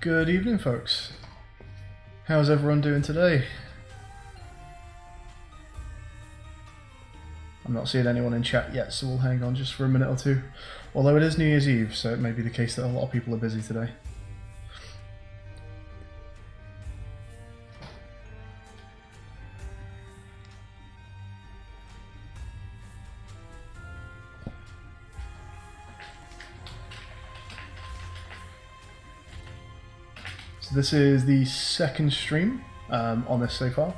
Good evening, folks. How's everyone doing today? I'm not seeing anyone in chat yet, so we'll hang on just for a minute or two. Although it is New Year's Eve, so it may be the case that a lot of people are busy today. So this is the second stream on this so far.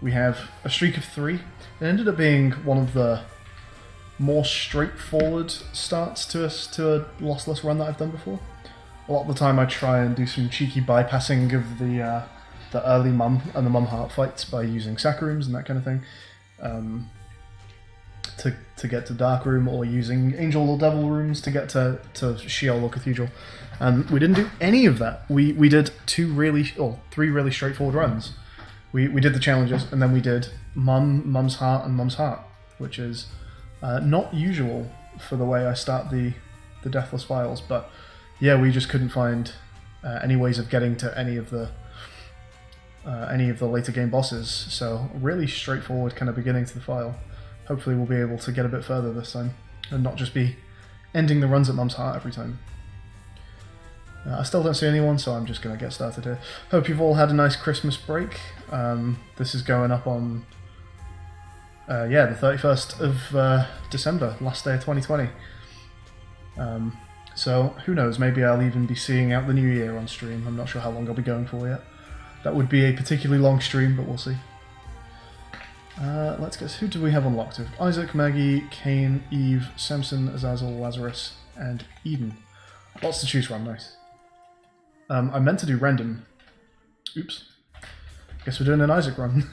We have a streak of 3. It ended up being one of the more straightforward starts to a Lossless run that I've done before. A lot of the time I try and do some cheeky bypassing of the early Mum and the Mum Heart fights by using Sacrarooms and that kind of thing. To get to Dark Room, or using Angel or Devil Rooms to get to Sheol or Cathedral. And we didn't do any of that. We did 3 really straightforward runs. We did the challenges, and then we did Mum's Heart and Mum's Heart, which is not usual for the way I start the Deathless files, but yeah, we just couldn't find any ways of getting to any of the later game bosses, so really straightforward kind of beginning to the file. Hopefully we'll be able to get a bit further this time, and not just be ending the runs at Mum's Heart every time. I still don't see anyone, so I'm just going to get started here. Hope you've all had a nice Christmas break. This is going up on, the 31st of December, last day of 2020. So who knows, maybe I'll even be seeing out the new year on stream. I'm not sure how long I'll be going for yet. That would be a particularly long stream, but we'll see. Let's guess, who do we have unlocked? Isaac, Maggie, Cain, Eve, Samson, Azazel, Lazarus, and Eden. Lots to choose from, nice. I meant to do random. Oops. Guess we're doing an Isaac run.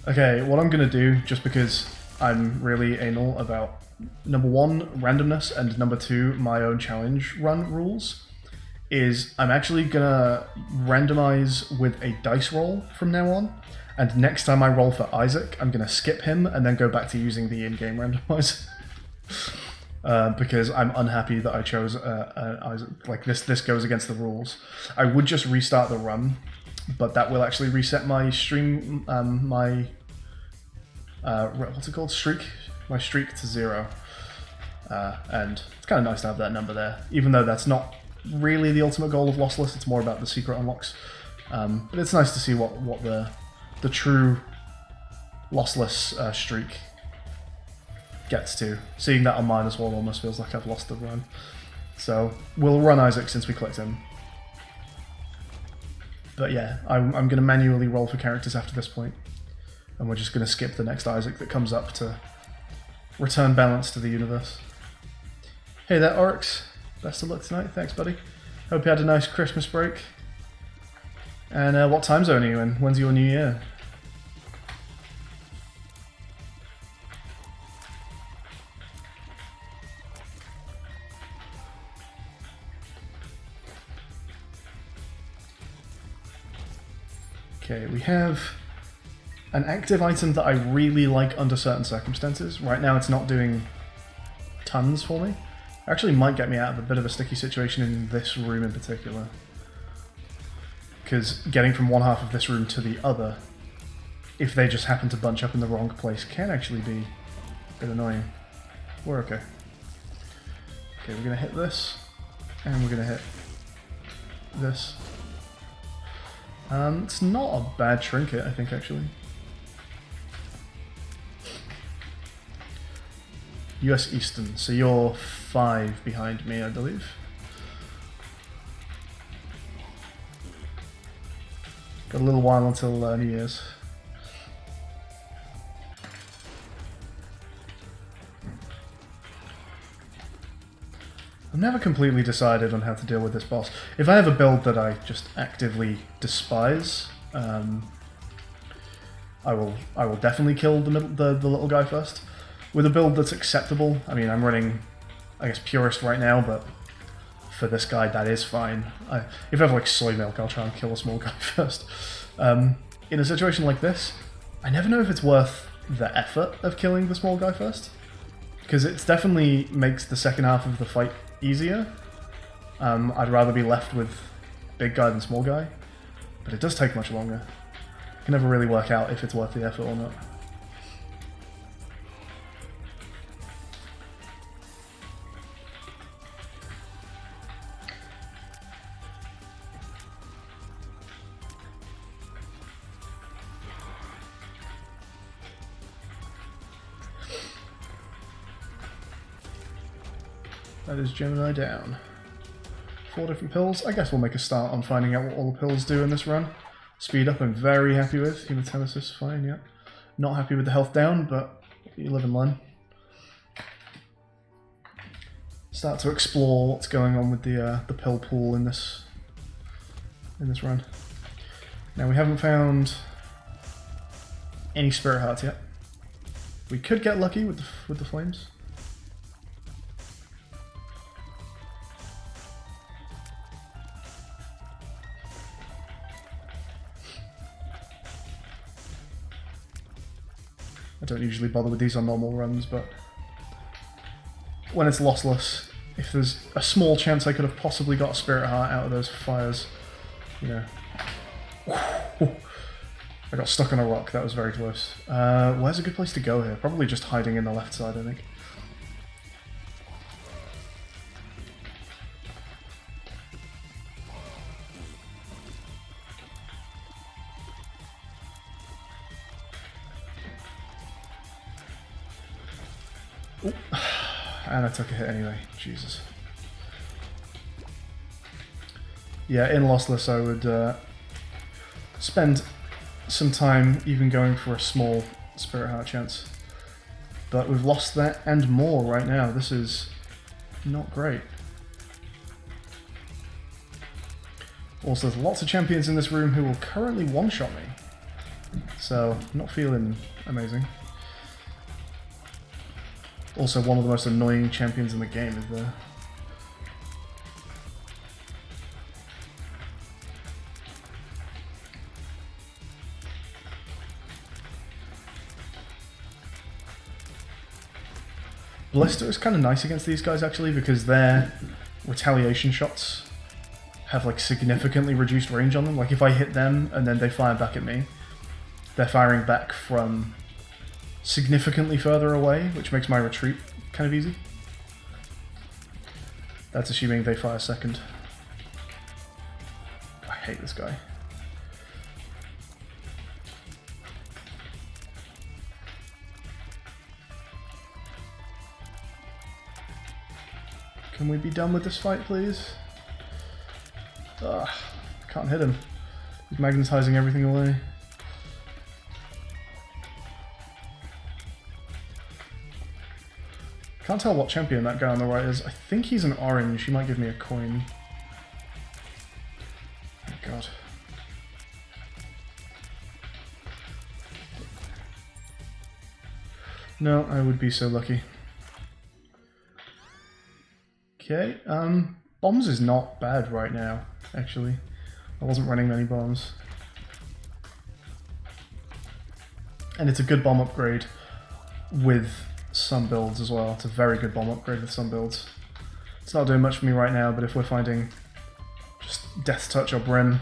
Okay, what I'm going to do, just because I'm really anal about number 1, randomness, and number 2, my own challenge run rules, is I'm actually going to randomize with a dice roll from now on, and next time I roll for Isaac, I'm going to skip him and then go back to using the in-game randomizer. Because I'm unhappy that I chose Isaac. Like, this goes against the rules. I would just restart the run, but that will actually reset my stream, what's it called? Streak? My streak to 0. And it's kind of nice to have that number there, even though that's not really the ultimate goal of Lossless, it's more about the secret unlocks. But it's nice to see what the true Lossless streak gets to. Seeing that on mine as well almost feels like I've lost the run. So we'll run Isaac since we clicked him. But yeah, I'm going to manually roll for characters after this point, and we're just going to skip the next Isaac that comes up to return balance to the universe. Hey there, Oryx. Best of luck tonight. Thanks, buddy. Hope you had a nice Christmas break. And what time zone are you in? When's your new year? Okay, we have an active item that I really like under certain circumstances. Right now it's not doing tons for me. Actually might get me out of a bit of a sticky situation in this room in particular. Because getting from one half of this room to the other, if they just happen to bunch up in the wrong place, can actually be a bit annoying. We're okay. Okay, we're going to hit this, and we're going to hit this. It's not a bad trinket, I think, actually. US Eastern, so you're 5 behind me, I believe. Got a little while until New Year's. I've never completely decided on how to deal with this boss. If I have a build that I just actively despise, I will definitely kill the little guy first. With a build that's acceptable, I mean, I'm running, I guess, Purist right now, but for this guy, that is fine. If I have like soy milk, I'll try and kill a small guy first. In a situation like this, I never know if it's worth the effort of killing the small guy first. because it definitely makes the second half of the fight easier. I'd rather be left with big guy than small guy, but it does take much longer. I can never really work out if it's worth the effort or not. That is Gemini down. 4 different pills. I guess we'll make a start on finding out what all the pills do in this run. Speed up I'm very happy with. Hematemesis, fine, yeah. Not happy with the health down, but you live and learn. Start to explore what's going on with the pill pool in this run. Now we haven't found any spirit hearts yet. We could get lucky with the flames. I don't usually bother with these on normal runs, but when it's lossless, if there's a small chance I could have possibly got a spirit heart out of those fires, you know. I got stuck on a rock, that was very close. Where's a good place to go here? Probably just hiding in the left side, I think. Ooh. And I took a hit anyway, Jesus. Yeah, in Lossless I would spend some time even going for a small Spirit Heart chance. But we've lost that and more right now. This is not great. Also, there's lots of champions in this room who will currently one-shot me. So, not feeling amazing. Also, one of the most annoying champions in the game is there. Blister is kind of nice against these guys actually, because their retaliation shots have like significantly reduced range on them. Like if I hit them and then they fire back at me, they're firing back from significantly further away, which makes my retreat kind of easy. That's assuming they fire second. I hate this guy. Can we be done with this fight, please? Ugh, I can't hit him. He's magnetizing everything away. Can't tell what champion that guy on the right is. I think he's an orange. He might give me a coin. Oh god. No, I would be so lucky. Okay, bombs is not bad right now, actually. I wasn't running many bombs. And it's a good bomb upgrade with some builds as well. It's a very good bomb upgrade with some builds. It's not doing much for me right now, but if we're finding just Death Touch or Brim,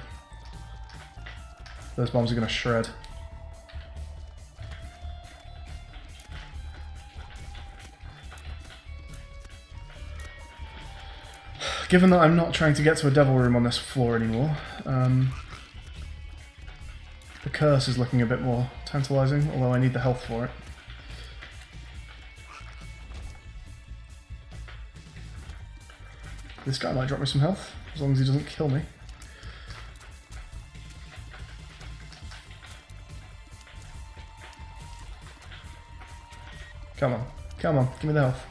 those bombs are going to shred. Given that I'm not trying to get to a devil room on this floor anymore, the curse is looking a bit more tantalizing, although I need the health for it. This guy might drop me some health, as long as he doesn't kill me. Come on, give me the health.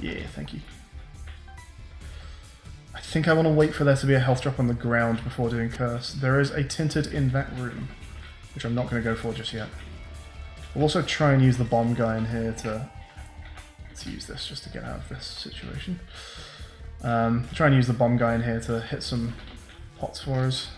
Yeah, thank you. I think I want to wait for there to be a health drop on the ground before doing curse. There is a tinted in that room, which I'm not going to go for just yet. We'll also try and use the bomb guy in here to use this just to get out of this situation. Try and use the bomb guy in here to hit some pots for us.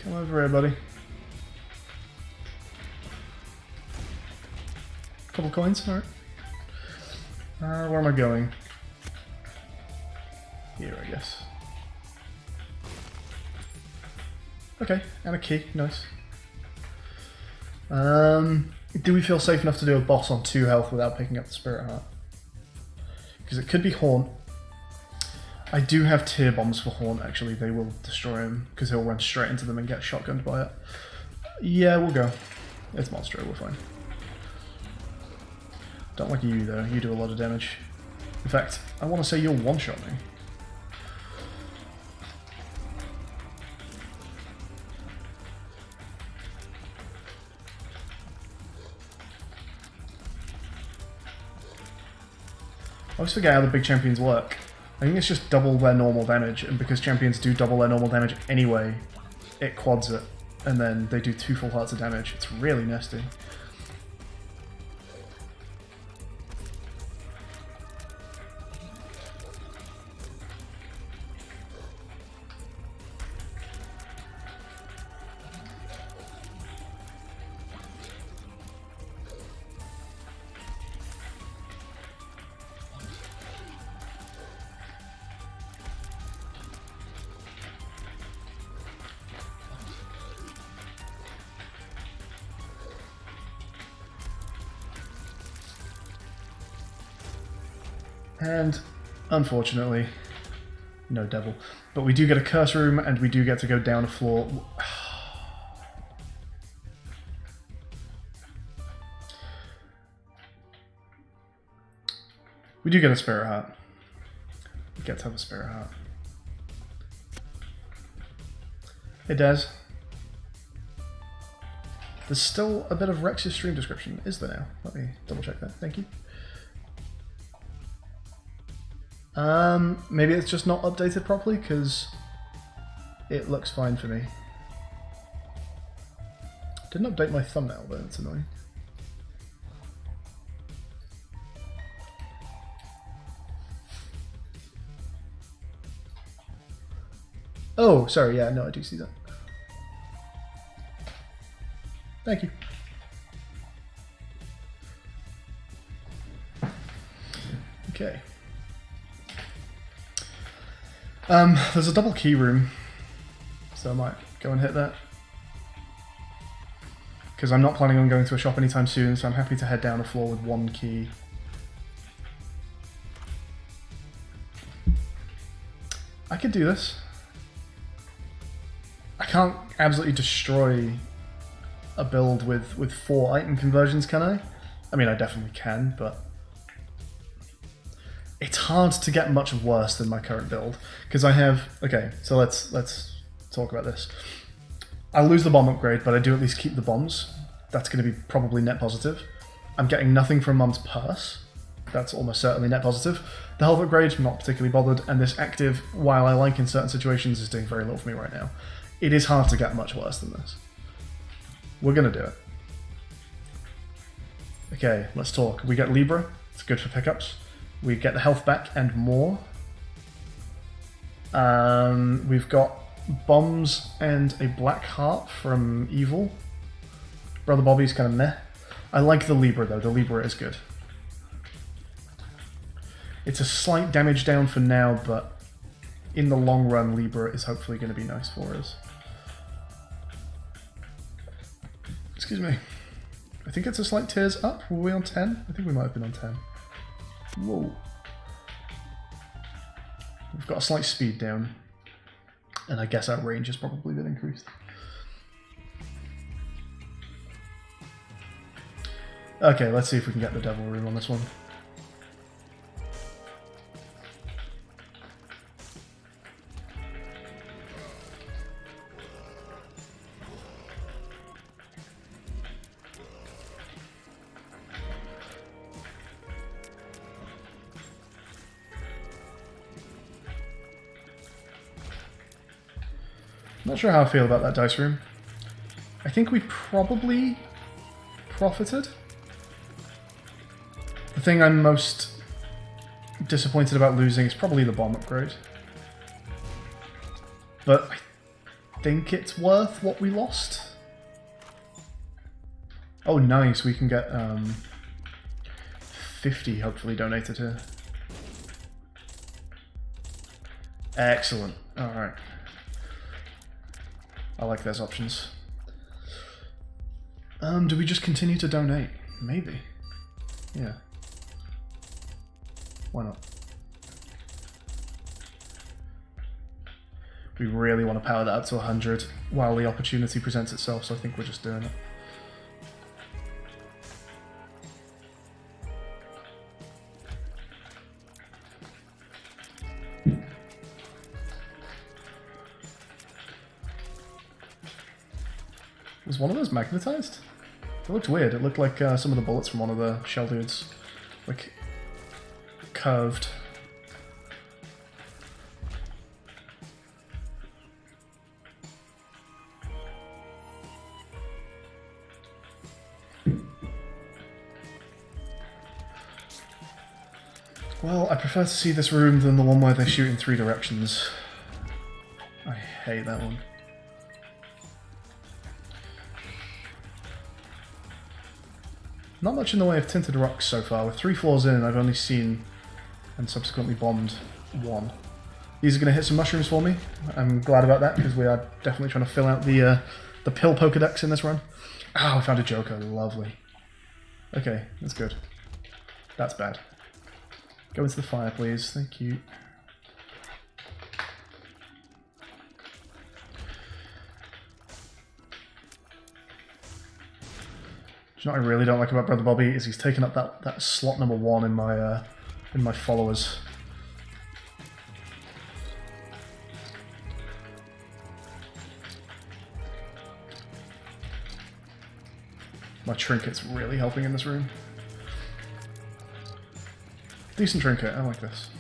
Come over here, buddy. Couple coins, alright. Where am I going? Here, I guess. Okay, and a key, nice. Do we feel safe enough to do a boss on 2 health without picking up the Spirit Heart? Because it could be Haunt. I do have tier bombs for Haunt, actually. They will destroy him, because he'll run straight into them and get shotgunned by it. Yeah, we'll go. It's Monstro, we're fine. Don't like you, though. You do a lot of damage. In fact, I want to say you'll one-shot me. I always forget how the big champions work. I think it's just double their normal damage, and because champions do double their normal damage anyway, it quads it, and then they do 2 full hearts of damage. It's really nasty. And, unfortunately, no devil. But we do get a curse room, and we do get to go down a floor. We do get a Spirit Heart. We get to have a Spirit Heart. Hey, Des. There's still a bit of Rex's stream description, is there now? Let me double check that. Thank you. Maybe it's just not updated properly, because it looks fine for me. Didn't update my thumbnail, though, it's annoying. Oh, sorry, yeah, no, I do see that. Thank you. Okay. There's a double key room, so I might go and hit that. Because I'm not planning on going to a shop anytime soon, so I'm happy to head down a floor with 1 key. I could do this. I can't absolutely destroy a build with 4 item conversions, can I? I mean, I definitely can, but it's hard to get much worse than my current build, because I have... Okay, so let's talk about this. I lose the bomb upgrade, but I do at least keep the bombs. That's going to be probably net positive. I'm getting nothing from Mum's purse. That's almost certainly net positive. The health upgrade, not particularly bothered, and this active, while I like in certain situations, is doing very little for me right now. It is hard to get much worse than this. We're going to do it. Okay, let's talk. We get Libra. It's good for pickups. We get the health back and more. We've got bombs and a black heart from Evil. Brother Bobby's kind of meh. I like the Libra though. The Libra is good. It's a slight damage down for now, but in the long run, Libra is hopefully going to be nice for us. Excuse me. I think it's a slight tiers up. Were we on 10? I think we might have been on 10. Whoa. We've got a slight speed down. And I guess our range has probably been increased. Okay, let's see if we can get the devil room on this one. Not sure how I feel about that dice room. I think we probably profited. The thing I'm most disappointed about losing is probably the bomb upgrade. But think it's worth what we lost. Oh, nice. We can get 50 hopefully donated here. Excellent. Alright. I like those options. Do we just continue to donate? Maybe. Yeah. Why not? We really want to power that up to 100 while the opportunity presents itself, so I think we're just doing it. Was one of those magnetized? It looked weird. It looked like some of the bullets from one of the shell dudes. Like, curved. Well, I prefer to see this room than the one where they shoot in 3 directions. I hate that one. Not much in the way of tinted rocks so far. With 3 floors in, I've only seen and subsequently bombed 1. These are going to hit some mushrooms for me. I'm glad about that because we are definitely trying to fill out the pill Pokedex in this run. Oh, I found a Joker. Lovely. Okay, that's good. That's bad. Go into the fire, please. Thank you. You know what I really don't like about Brother Bobby is he's taken up that slot number 1 in my followers. My trinket's really helping in this room. Decent trinket, I like this.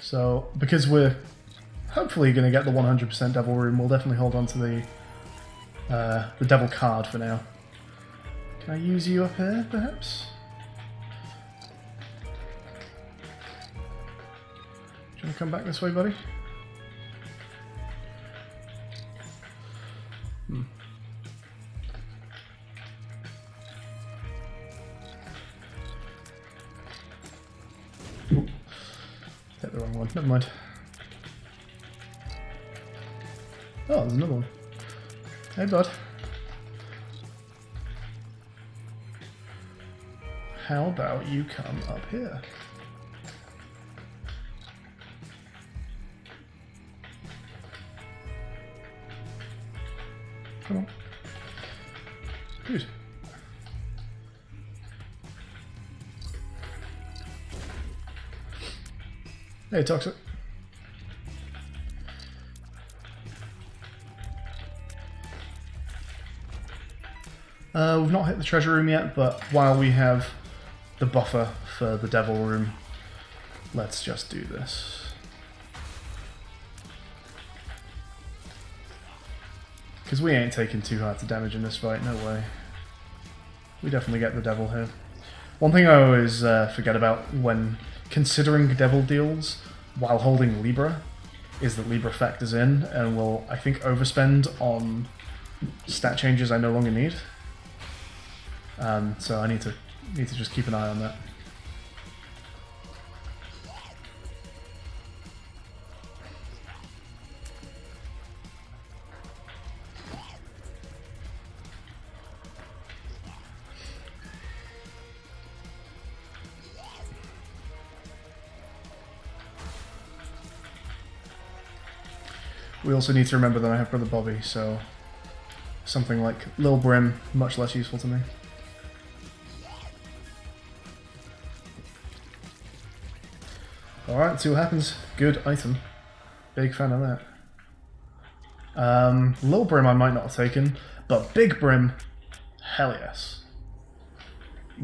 So, because we're hopefully going to get the 100% Devil Room, we'll definitely hold on to the Devil card for now. Can I use you up here, perhaps? Do you want to come back this way, buddy? Hit the wrong one, never mind. Oh, there's another one. Hey, bud. How about you come up here? Come on. Good. Hey, Toxic. We've not hit the treasure room yet, but while we have the buffer for the devil room, let's just do this. Because we ain't taking too hard to damage in this fight, no way. We definitely get the devil here. One thing I always forget about when considering devil deals while holding Libra is that Libra factors in and will, I think, overspend on stat changes I no longer need. So I need to just keep an eye on that. We also need to remember that I have Brother Bobby, so something like Lil Brim, much less useful to me. Alright, see what happens. Good item. Big fan of that. Lil Brim I might not have taken, but Big Brim, hell yes.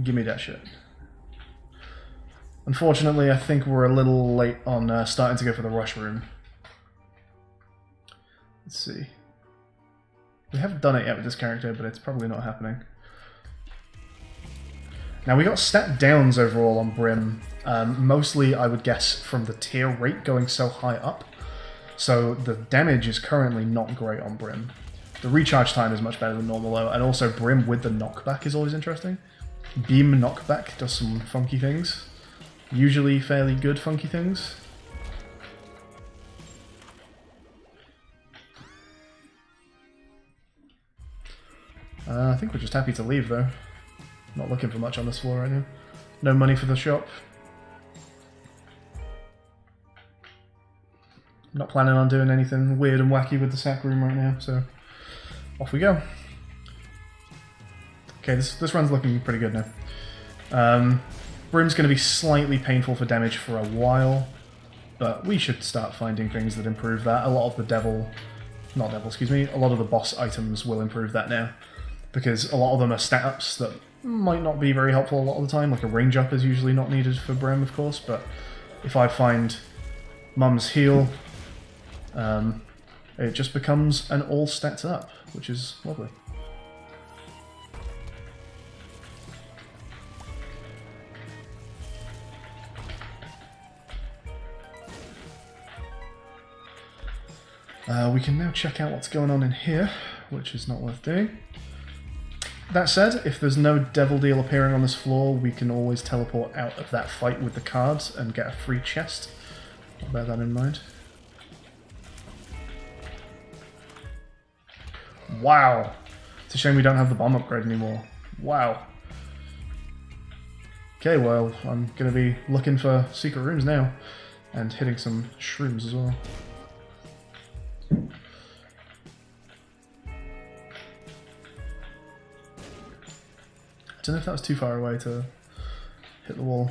Give me that shit. Unfortunately, I think we're a little late on starting to go for the rush room. Let's see. We haven't done it yet with this character, but it's probably not happening. Now we got stat downs overall on Brim, mostly I would guess from the tier rate going so high up. So the damage is currently not great on Brim. The recharge time is much better than normal though, and also Brim with the knockback is always interesting. Beam knockback does some funky things. Usually fairly good funky things. I think we're just happy to leave though. Not looking for much on this floor right now. No money for the shop. Not planning on doing anything weird and wacky with the sack room right now, so off we go. Okay, this run's looking pretty good now. Brim's going to be slightly painful for damage for a while, but we should start finding things that improve that. A lot of the a lot of the boss items will improve that now, because a lot of them are stat ups that might not be very helpful a lot of the time. Like a range up is usually not needed for Brim, of course, but if I find Mum's Heal, it just becomes an all stats up, which is lovely. We can now check out what's going on in here, which is not worth doing. That said, if there's no Devil Deal appearing on this floor, we can always teleport out of that fight with the cards and get a free chest. I'll bear that in mind. Wow! It's a shame we don't have the bomb upgrade anymore. Wow. Okay, well, I'm going to be looking for secret rooms now, and hitting some shrooms as well. I don't know if that was too far away to hit the wall.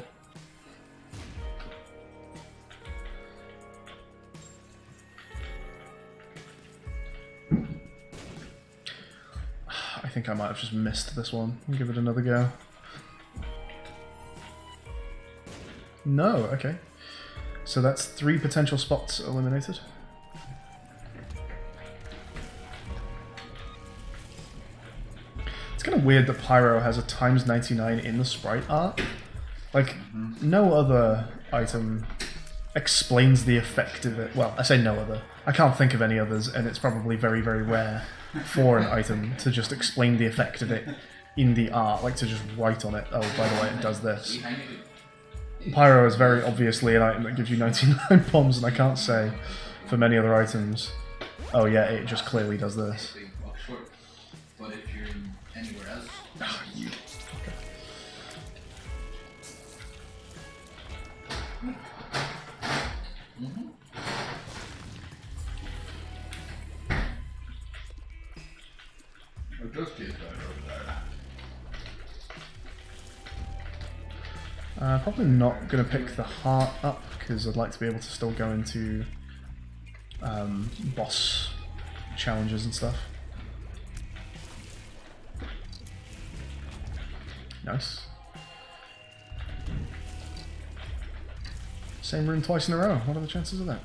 I think I might have just missed this one. I'll give it another go. No, okay. So that's 3 potential spots eliminated. It's kind of weird that Pyro has a ×99 in the sprite art. Like, no other item explains the effect of it. Well, I say no other. I can't think of any others, and it's probably very, very rare for an item to just explain the effect of it in the art, like to just write on it, oh, by the way, it does this. Pyro is very obviously an item that gives you 99 bombs, and I can't say for many other items, oh yeah, it just clearly does this. But if you're anywhere else... Oh, you... Okay. Probably not going to pick the heart up, because I'd like to be able to still go into boss challenges and stuff. Nice. Same room twice in a row. What are the chances of that?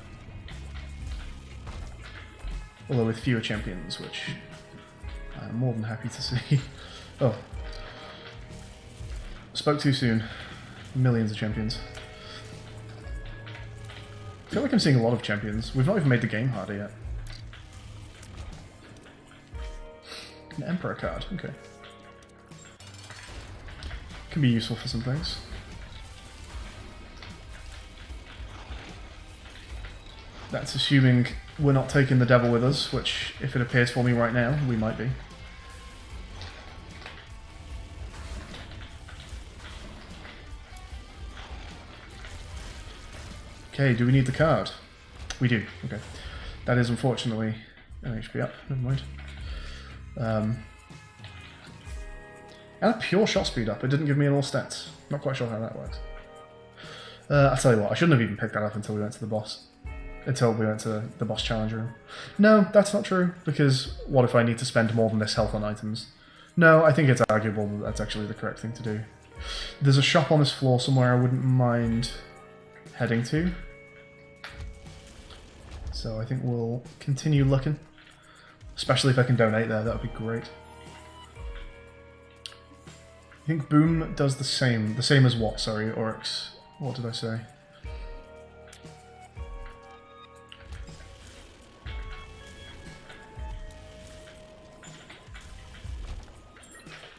Although with fewer champions, which I'm more than happy to see. Oh. Spoke too soon. Millions of champions. I feel like I'm seeing a lot of champions. We've not even made the game harder yet. An Emperor card, okay. Can be useful for some things. That's assuming we're not taking the devil with us, which, if it appears for me right now, we might be. Okay, do we need the card? We do, okay. That is unfortunately an HP up, never mind. And a pure shot speed up, it didn't give me an all stats. Not quite sure how that works. I'll tell you what, I shouldn't have even picked that up until we went to the boss. Until we went to the boss challenge room. No, that's not true, because what if I need to spend more than this health on items? No, I think it's arguable that that's actually the correct thing to do. There's a shop on this floor somewhere I wouldn't mind heading to. So I think we'll continue looking. Especially if I can donate there, that would be great. I think boom does the same. The same as what? Sorry, Oryx. What did I say?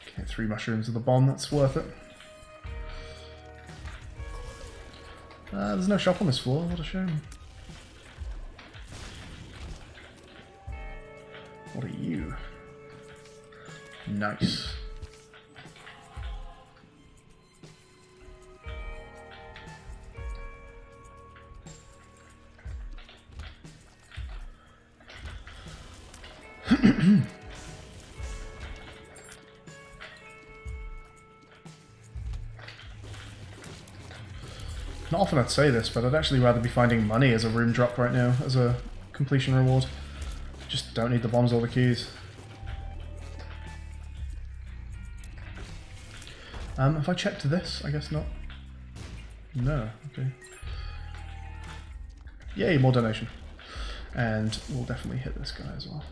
Okay, 3 mushrooms of the bomb. That's worth it. There's no shop on this floor. What a shame. What are you? Nice. Not often I'd say this, but I'd actually rather be finding money as a room drop right now, as a completion reward. Just don't need the bombs or the keys. Have I checked this? I guess not. No, okay. Yay, more donation. And we'll definitely hit this guy as well.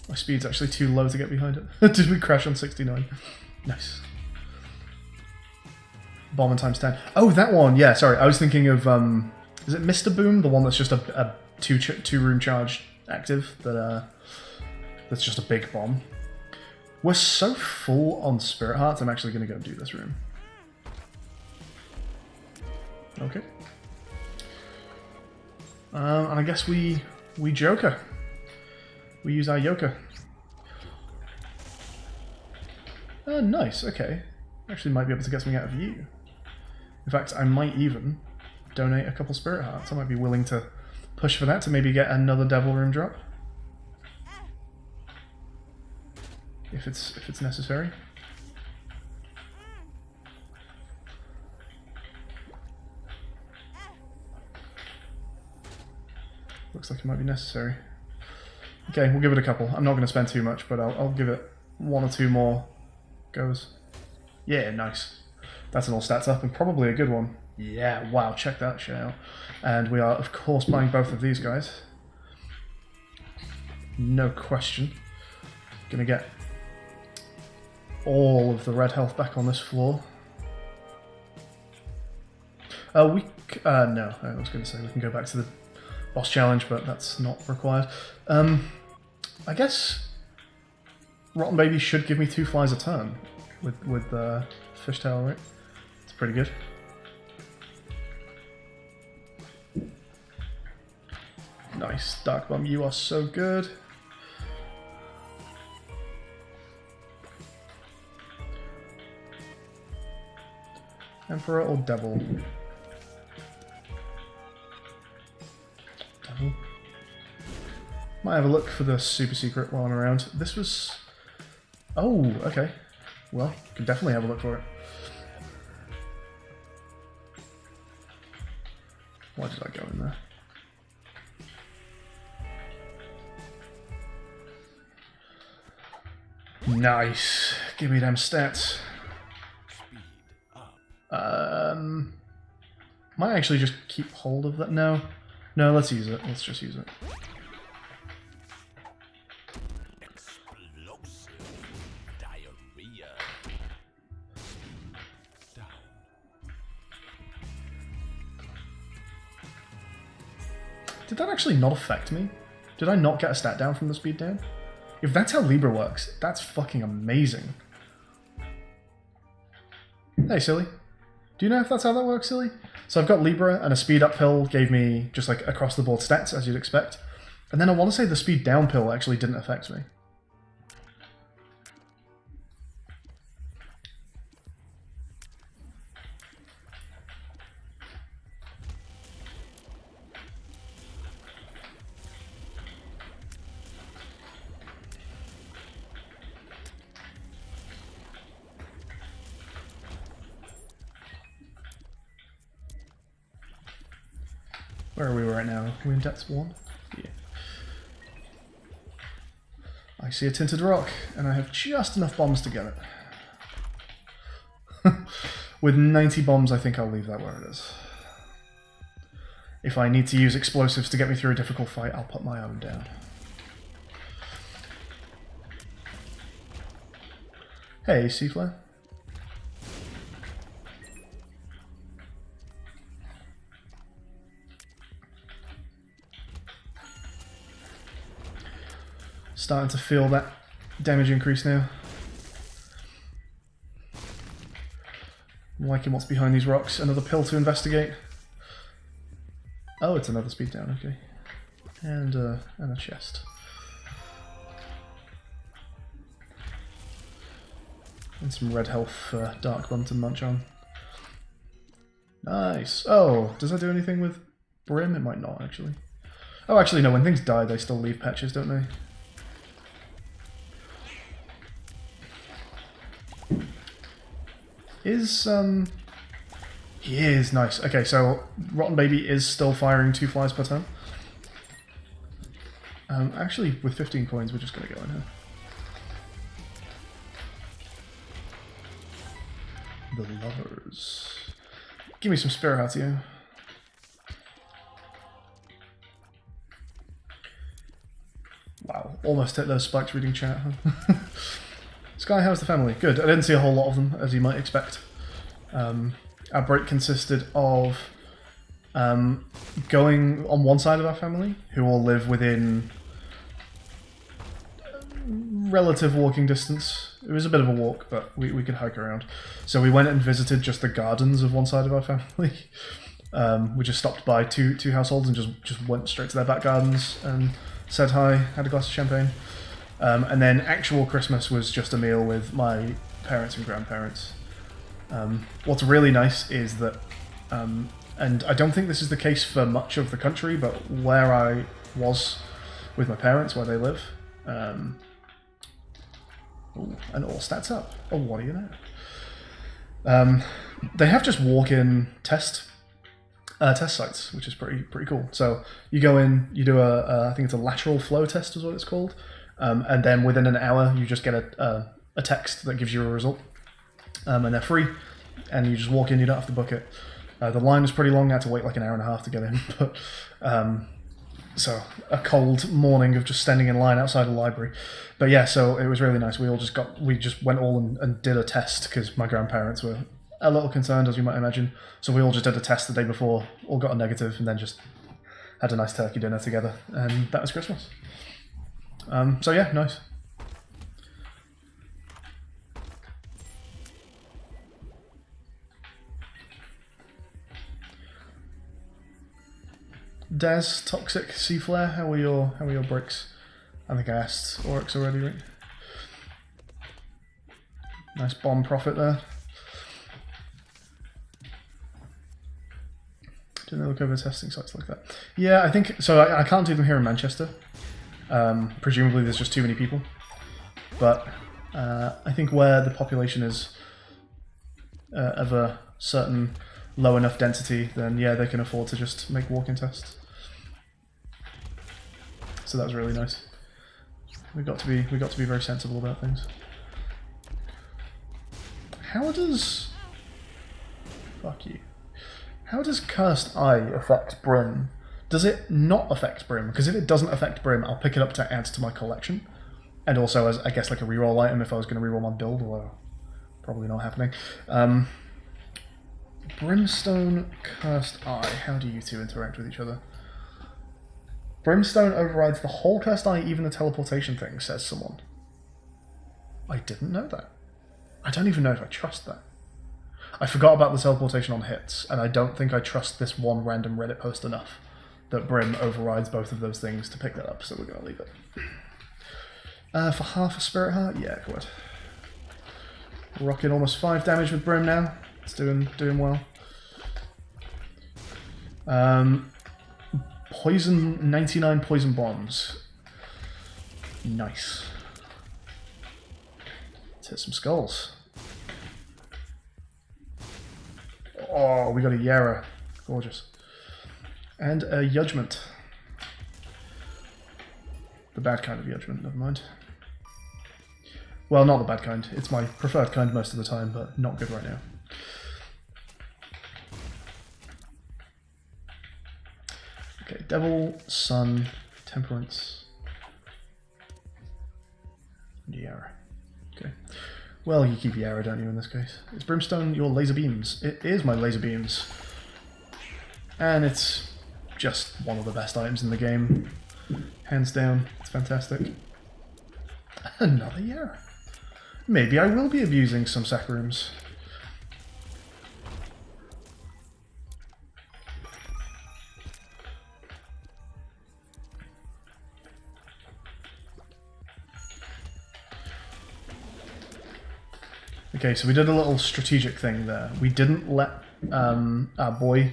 My speed's actually too low to get behind it. Did we crash on 69? Nice. Bomb and times 10. Oh, that one! Yeah, sorry. I was thinking of, is it Mr. Boom? The one that's just a two-room charge active that's just a big bomb. We're so full on Spirit Hearts, I'm actually going to go do this room. Okay. And I guess we Joker. We use our Yoker. Oh, nice, okay. Actually might be able to get something out of you. In fact, I might even donate a couple Spirit Hearts. I might be willing to push for that to maybe get another Devil Room drop. If it's necessary. Looks like it might be necessary. Okay, we'll give it a couple. I'm not going to spend too much, but I'll give it 1 or 2 more goes. Yeah, nice. That's an all stats up and probably a good one. Yeah, wow, check that shit out. And we are, of course, buying both of these guys. No question. Gonna get all of the red health back on this floor. No, I was going to say we can go back to the boss challenge, but that's not required. I guess Rotten Baby should give me 2 flies a turn with Fishtail, right? It's pretty good. Nice, Dark Bum, you are so good. Emperor or Devil? Devil. Might have a look for the super secret while I'm around. This was... Oh, okay. Well, can definitely have a look for it. Why did I go in there? Nice. Give me them stats. Might actually just keep hold of that. No, let's use it. Let's just use it. Did that actually not affect me? Did I not get a stat down from the speed down? If that's how Libra works, that's fucking amazing. Hey, Silly. Do you know if that's how that works, Silly? So I've got Libra, and a speed up pill gave me just like across the board stats, as you'd expect. And then I want to say the speed down pill actually didn't affect me. Where are we right now? Are we in depth 1? Yeah. I see a tinted rock, and I have just enough bombs to get it. With 90 bombs, I think I'll leave that where it is. If I need to use explosives to get me through a difficult fight, I'll put my own down. Hey, Sea Flare. Starting to feel that damage increase now. I'm liking what's behind these rocks. Another pill to investigate. Oh, it's another speed down, okay. And a chest. And some red health for Dark Bun to munch on. Nice. Oh, does that do anything with Brim? It might not, actually. Oh, actually, no. When things die, they still leave patches, don't they? He is nice. Okay, so Rotten Baby is still firing 2 flies per turn. Actually, with 15 coins, we're just going to go in here. The Lovers. Give me some Spirit Hearts here. Wow, almost hit those spikes reading chat, huh? Sky, how's the family? Good. I didn't see a whole lot of them, as you might expect. Our break consisted of going on one side of our family, who all live within relative walking distance. It was a bit of a walk, but we could hike around. So we went and visited just the gardens of one side of our family. We just stopped by two households and just went straight to their back gardens and said hi, had a glass of champagne. And then actual Christmas was just a meal with my parents and grandparents. What's really nice is that, and I don't think this is the case for much of the country, but where I was with my parents, where they live, and all stats up. Oh, what do you know? They have just walk-in test sites, which is pretty cool. So you go in, you do I think it's a lateral flow test is what it's called, and then within an hour you just get a text that gives you a result, and they're free, and you just walk in, you don't have to book it. The line was pretty long, I had to wait like an hour and a half to get in, but so a cold morning of just standing in line outside the library. But yeah, so it was really nice. We just went all and did a test because my grandparents were a little concerned, as you might imagine. So we all just did a test the day before, all got a negative, and then just had a nice turkey dinner together, and that was Christmas. So yeah, nice. Daz, Toxic, Sea Flare, how are your breaks? I think I asked Oryx already, right? Nice bomb profit there. Didn't they look over testing sites like that? Yeah, I think so. I can't do them here in Manchester. Presumably, there's just too many people. But I think where the population is of a certain low enough density, then yeah, they can afford to just make walk-in tests. So that was really nice. We got to be very sensible about things. How does Cursed Eye affect Brim? Does it not affect Brim? Because if it doesn't affect Brim, I'll pick it up to add to my collection. And also as, I guess, like a reroll item if I was going to reroll my build, although probably not happening. Brimstone, Cursed Eye. How do you two interact with each other? Brimstone overrides the whole Cursed Eye, even the teleportation thing, says someone. I didn't know that. I don't even know if I trust that. I forgot about the teleportation on hits, and I don't think I trust this one random Reddit post enough that Brim overrides both of those things to pick that up, so we're going to leave it. For half a Spirit Heart? Yeah, good. Rocking almost 5 damage with Brim now. It's doing well. Poison, 99 poison bombs. Nice. Let's hit some skulls. Oh, we got a Yara. Gorgeous. And a Judgment. The bad kind of Judgment, never mind. Well, not the bad kind. It's my preferred kind most of the time, but not good right now. Okay, Devil, Sun, Temperance, and Yara. Okay. Well, you keep Yara, don't you, in this case? Is Brimstone your laser beams? It is my laser beams. And it's just one of the best items in the game. Hands down, it's fantastic. Another Yara. Maybe I will be abusing some sack rooms. Okay, so we did a little strategic thing there. We didn't let our boy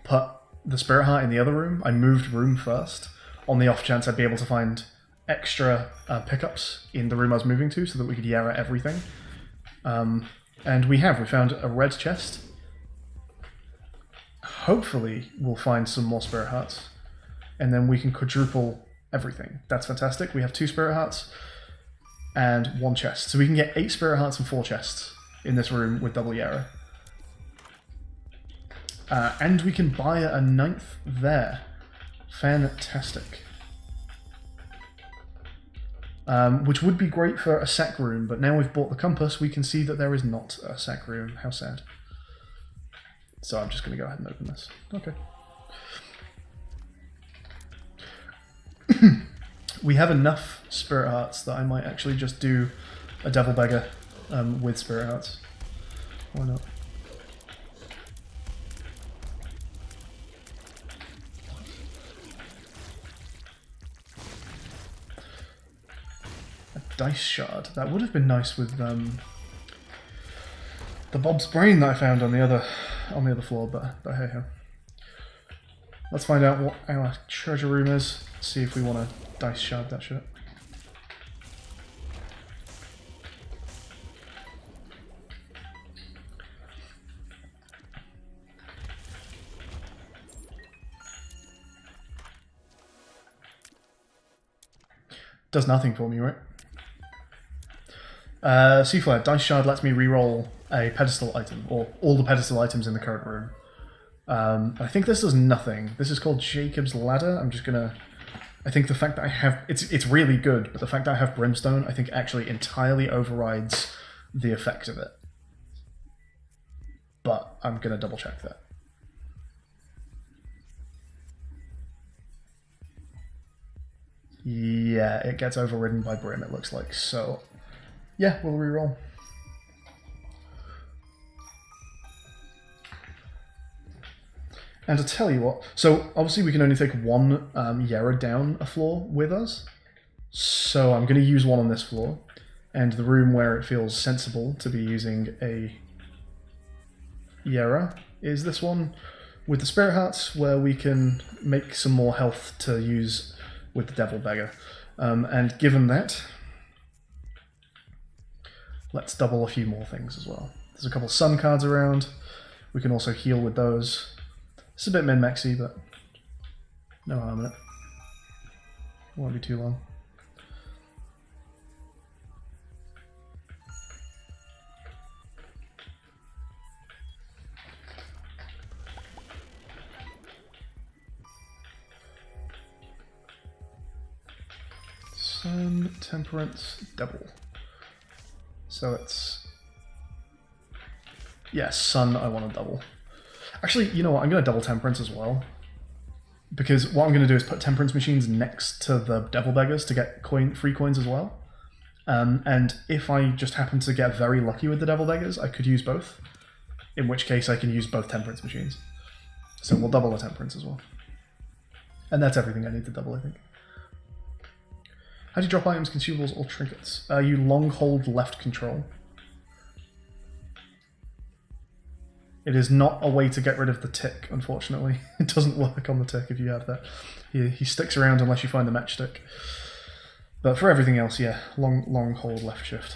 put the Spirit Heart in the other room. I moved room first, on the off chance I'd be able to find extra pickups in the room I was moving to, so that we could Yara everything. And we have. We found a red chest. Hopefully we'll find some more Spirit Hearts, and then we can quadruple everything. That's fantastic. We have 2 Spirit Hearts and 1 chest. So we can get 8 Spirit Hearts and 4 chests in this room with double Yara. And we can buy a 9th there. Fantastic. Which would be great for a sack room, but now we've bought the compass, we can see that there is not a sack room. How sad. So I'm just going to go ahead and open this. Okay. We have enough Spirit Hearts that I might actually just do a Devil Beggar with Spirit Hearts. Why not? A Dice Shard. That would have been nice with the Bob's Brain that I found on the other floor, but hey ho. Let's find out what our treasure room is. See if we want to Dice Shard that shit. Does nothing for me, right? Seaflare, Dice Shard lets me reroll a pedestal item, or all the pedestal items in the current room. I think this does nothing. This is called Jacob's Ladder. I'm just gonna... I think the fact that I have... It's really good, but the fact that I have Brimstone, I think actually entirely overrides the effect of it. But I'm gonna double check that. Yeah, it gets overridden by Brim, it looks like. So, yeah, we'll reroll. And to tell you what, so obviously we can only take 1 Yara down a floor with us. So I'm going to use 1 on this floor. And the room where it feels sensible to be using a Yara is this one with the Spirit Hearts, where we can make some more health to use with the Devil Beggar. And given that, let's double a few more things as well. There's a couple Sun cards around. We can also heal with those. It's a bit min-maxy, but no harm in it. Won't be too long. Sun, Temperance, Double. So it's... yeah, Sun I want to double. Actually, you know what? I'm going to double Temperance as well. Because what I'm going to do is put Temperance machines next to the Devil Beggars to get free coins as well. And if I just happen to get very lucky with the Devil Beggars, I could use both. In which case I can use both Temperance machines. So we'll double the Temperance as well. And that's everything I need to double, I think. How do you drop items, consumables, or trinkets? You long hold left control. It is not a way to get rid of the tick, unfortunately. It doesn't work on the tick if you have that. He sticks around unless you find the matchstick. But for everything else, yeah, long hold left shift.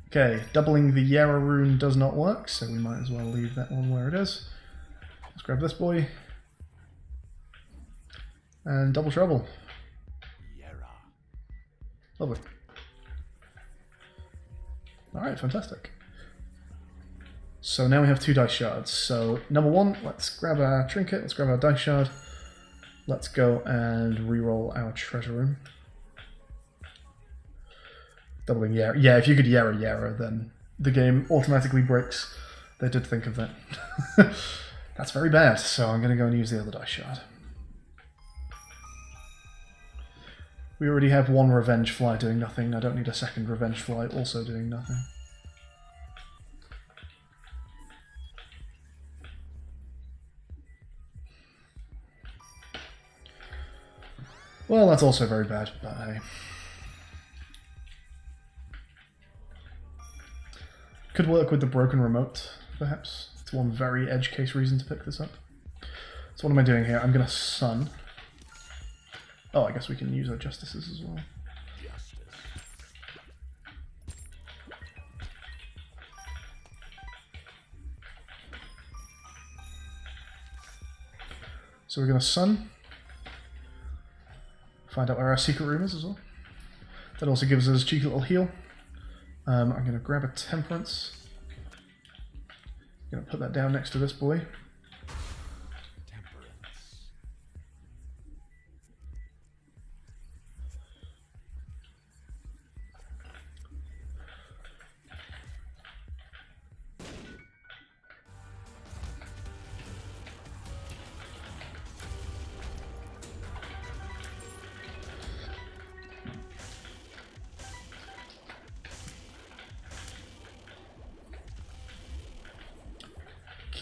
Okay, doubling the Yara rune does not work, so we might as well leave that one where it is. Let's grab this boy. And double trouble. Lovely. Alright, fantastic. So now we have 2 dice shards. So number 1, let's grab our trinket, let's grab our dice shard. let's go and re-roll our treasure room. Doubling Yara. Yeah, if you could Yara, then the game automatically breaks. They did think of that. That's very bad, so I'm going to go and use the other dice shard. We already have one Revenge Fly doing nothing. I don't need a second Revenge Fly also doing nothing. Well, that's also very bad, but hey. Could work with the broken remote, perhaps. It's one very edge case reason to pick this up. So what am I doing here? I'm going to Sun. Oh, I guess we can use our Justices as well. So we're going to Sun. Find out where our secret room is as well. That also gives us a cheeky little heal. I'm going to grab a Temperance. I'm going to put that down next to this boy.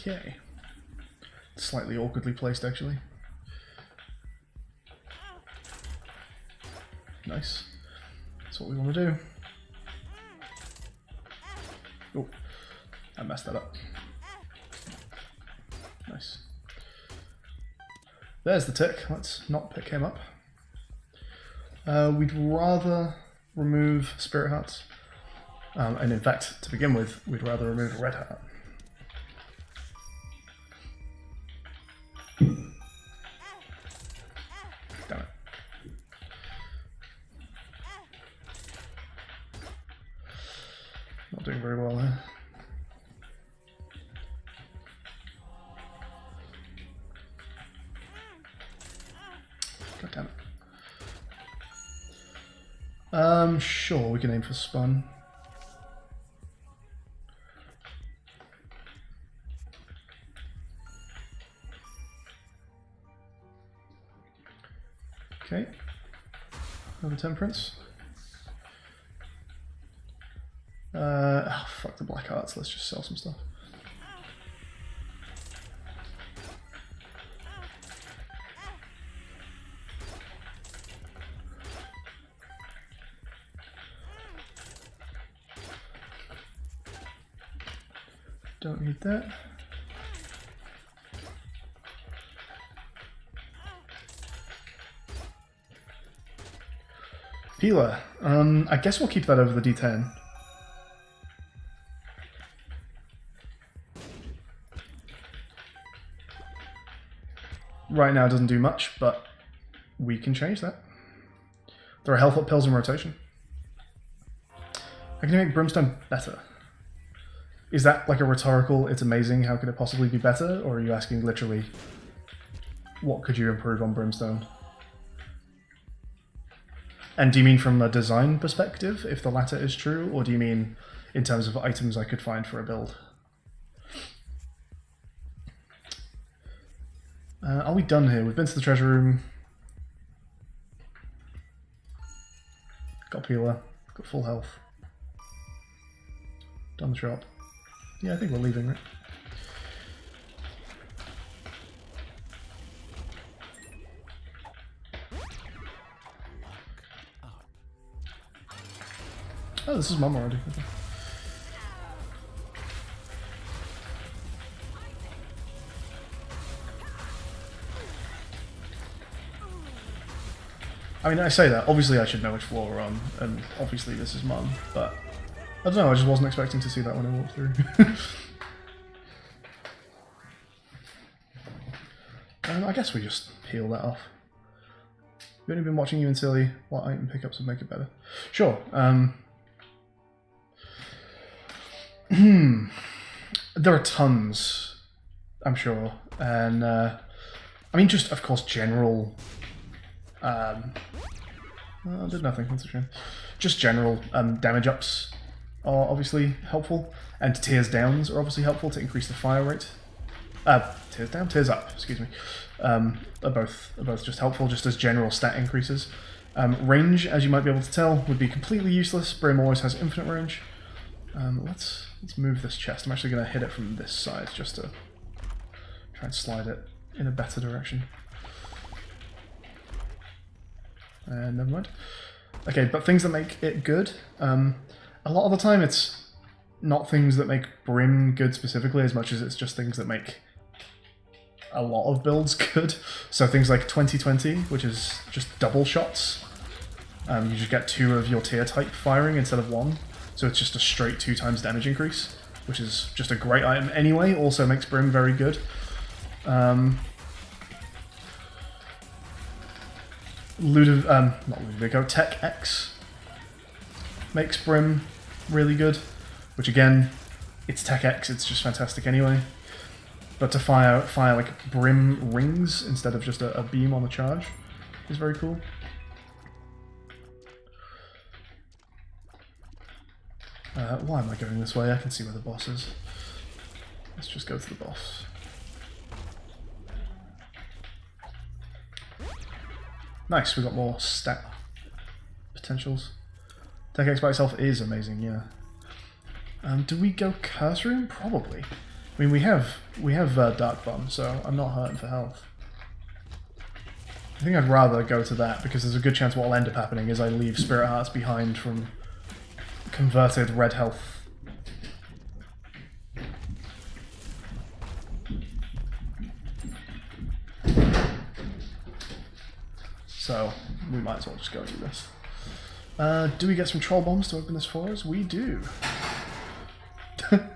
Okay. Slightly awkwardly placed, actually. Nice. That's what we want to do. Oh, I messed that up. Nice. There's the tick. Let's not pick him up. We'd rather remove Spirit Hearts. And in fact, to begin with, we'd rather remove a Red Heart. Damn it. Not doing very well here. God damn it. Sure, we can aim for Spun. Okay, another Temperance. Oh, fuck the Black Arts, let's just sell some stuff. Don't need that. Peeler. I guess we'll keep that over the D10. Right now it doesn't do much, but we can change that. There are health up pills in rotation. How can you make Brimstone better? Is that like a rhetorical, it's amazing, how could it possibly be better? Or are you asking literally, what could you improve on Brimstone? And do you mean from a design perspective, if the latter is true, or do you mean in terms of items I could find for a build? Are we done here? We've been to the treasure room. Got Peeler, got full health. Done the shop. Yeah, I think we're leaving, right? Oh, this is Mum already. Okay. I mean, I say that. Obviously, I should know which floor we're on, and obviously this is Mum, but I don't know, I just wasn't expecting to see that when I walked through. I guess we just peel that off. We've only been watching you and Silly. What item pickups would make it better? Sure. There are tons, I'm sure, and I mean, just of course general. I did nothing. That's a shame. Just general damage ups are obviously helpful, and tears downs are obviously helpful to increase the fire rate. Tears down, tears up. Excuse me. Are both just helpful, just as general stat increases. Range, as you might be able to tell, would be completely useless. Brim always has infinite range. Let's move this chest. I'm actually going to hit it from this side just to try and slide it in a better direction. Never mind. Okay, but things that make it good. A lot of the time it's not things that make Brim good specifically as much as it's just things that make a lot of builds good. So things like 2020, which is just double shots. You just get 2 of your tier type firing instead of 1. So it's just a straight 2 times damage increase, which is just a great item anyway. Also makes Brim very good. Not Ludovico, Tech X makes Brim really good, which again, it's Tech X, it's just fantastic anyway. But to fire like Brim rings instead of just a beam on the charge is very cool. Why am I going this way? I can see where the boss is. Let's just go to the boss. Nice, we got more stat potentials. Tech X by itself is amazing, yeah. Do we go Curse Room? Probably. I mean, we have Dark Bomb, so I'm not hurting for health. I think I'd rather go to that because there's a good chance what will end up happening is I leave Spirit Hearts behind from converted red health. So we might as well just go and do this. Do we get some troll bombs to open this for us? We do.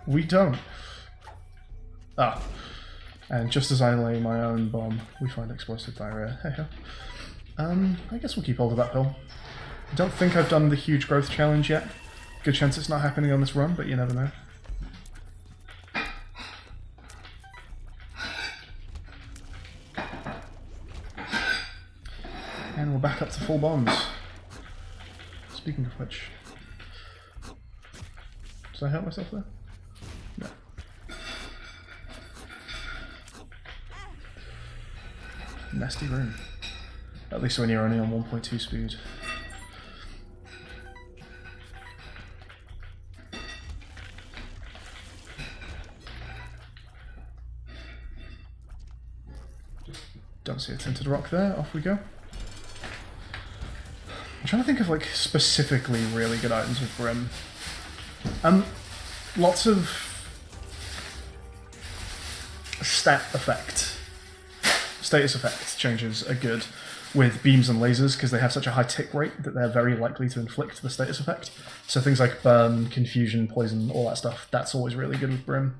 We don't. Ah. And just as I lay my own bomb, we find explosive diarrhea. Hey ho. I guess we'll keep hold of that pill. I don't think I've done the huge growth challenge yet. Good chance it's not happening on this run, but you never know. And we're back up to full bombs. Speaking of which... Did I hurt myself there? No. Nasty room. At least when you're only on 1.2 speed. Don't see a tinted rock there. Off we go. I'm trying to think of like specifically really good items with Brim. Lots of status effect changes are good with beams and lasers because they have such a high tick rate that they're very likely to inflict the status effect. So things like burn, confusion, poison, all that stuff, that's always really good with Brim.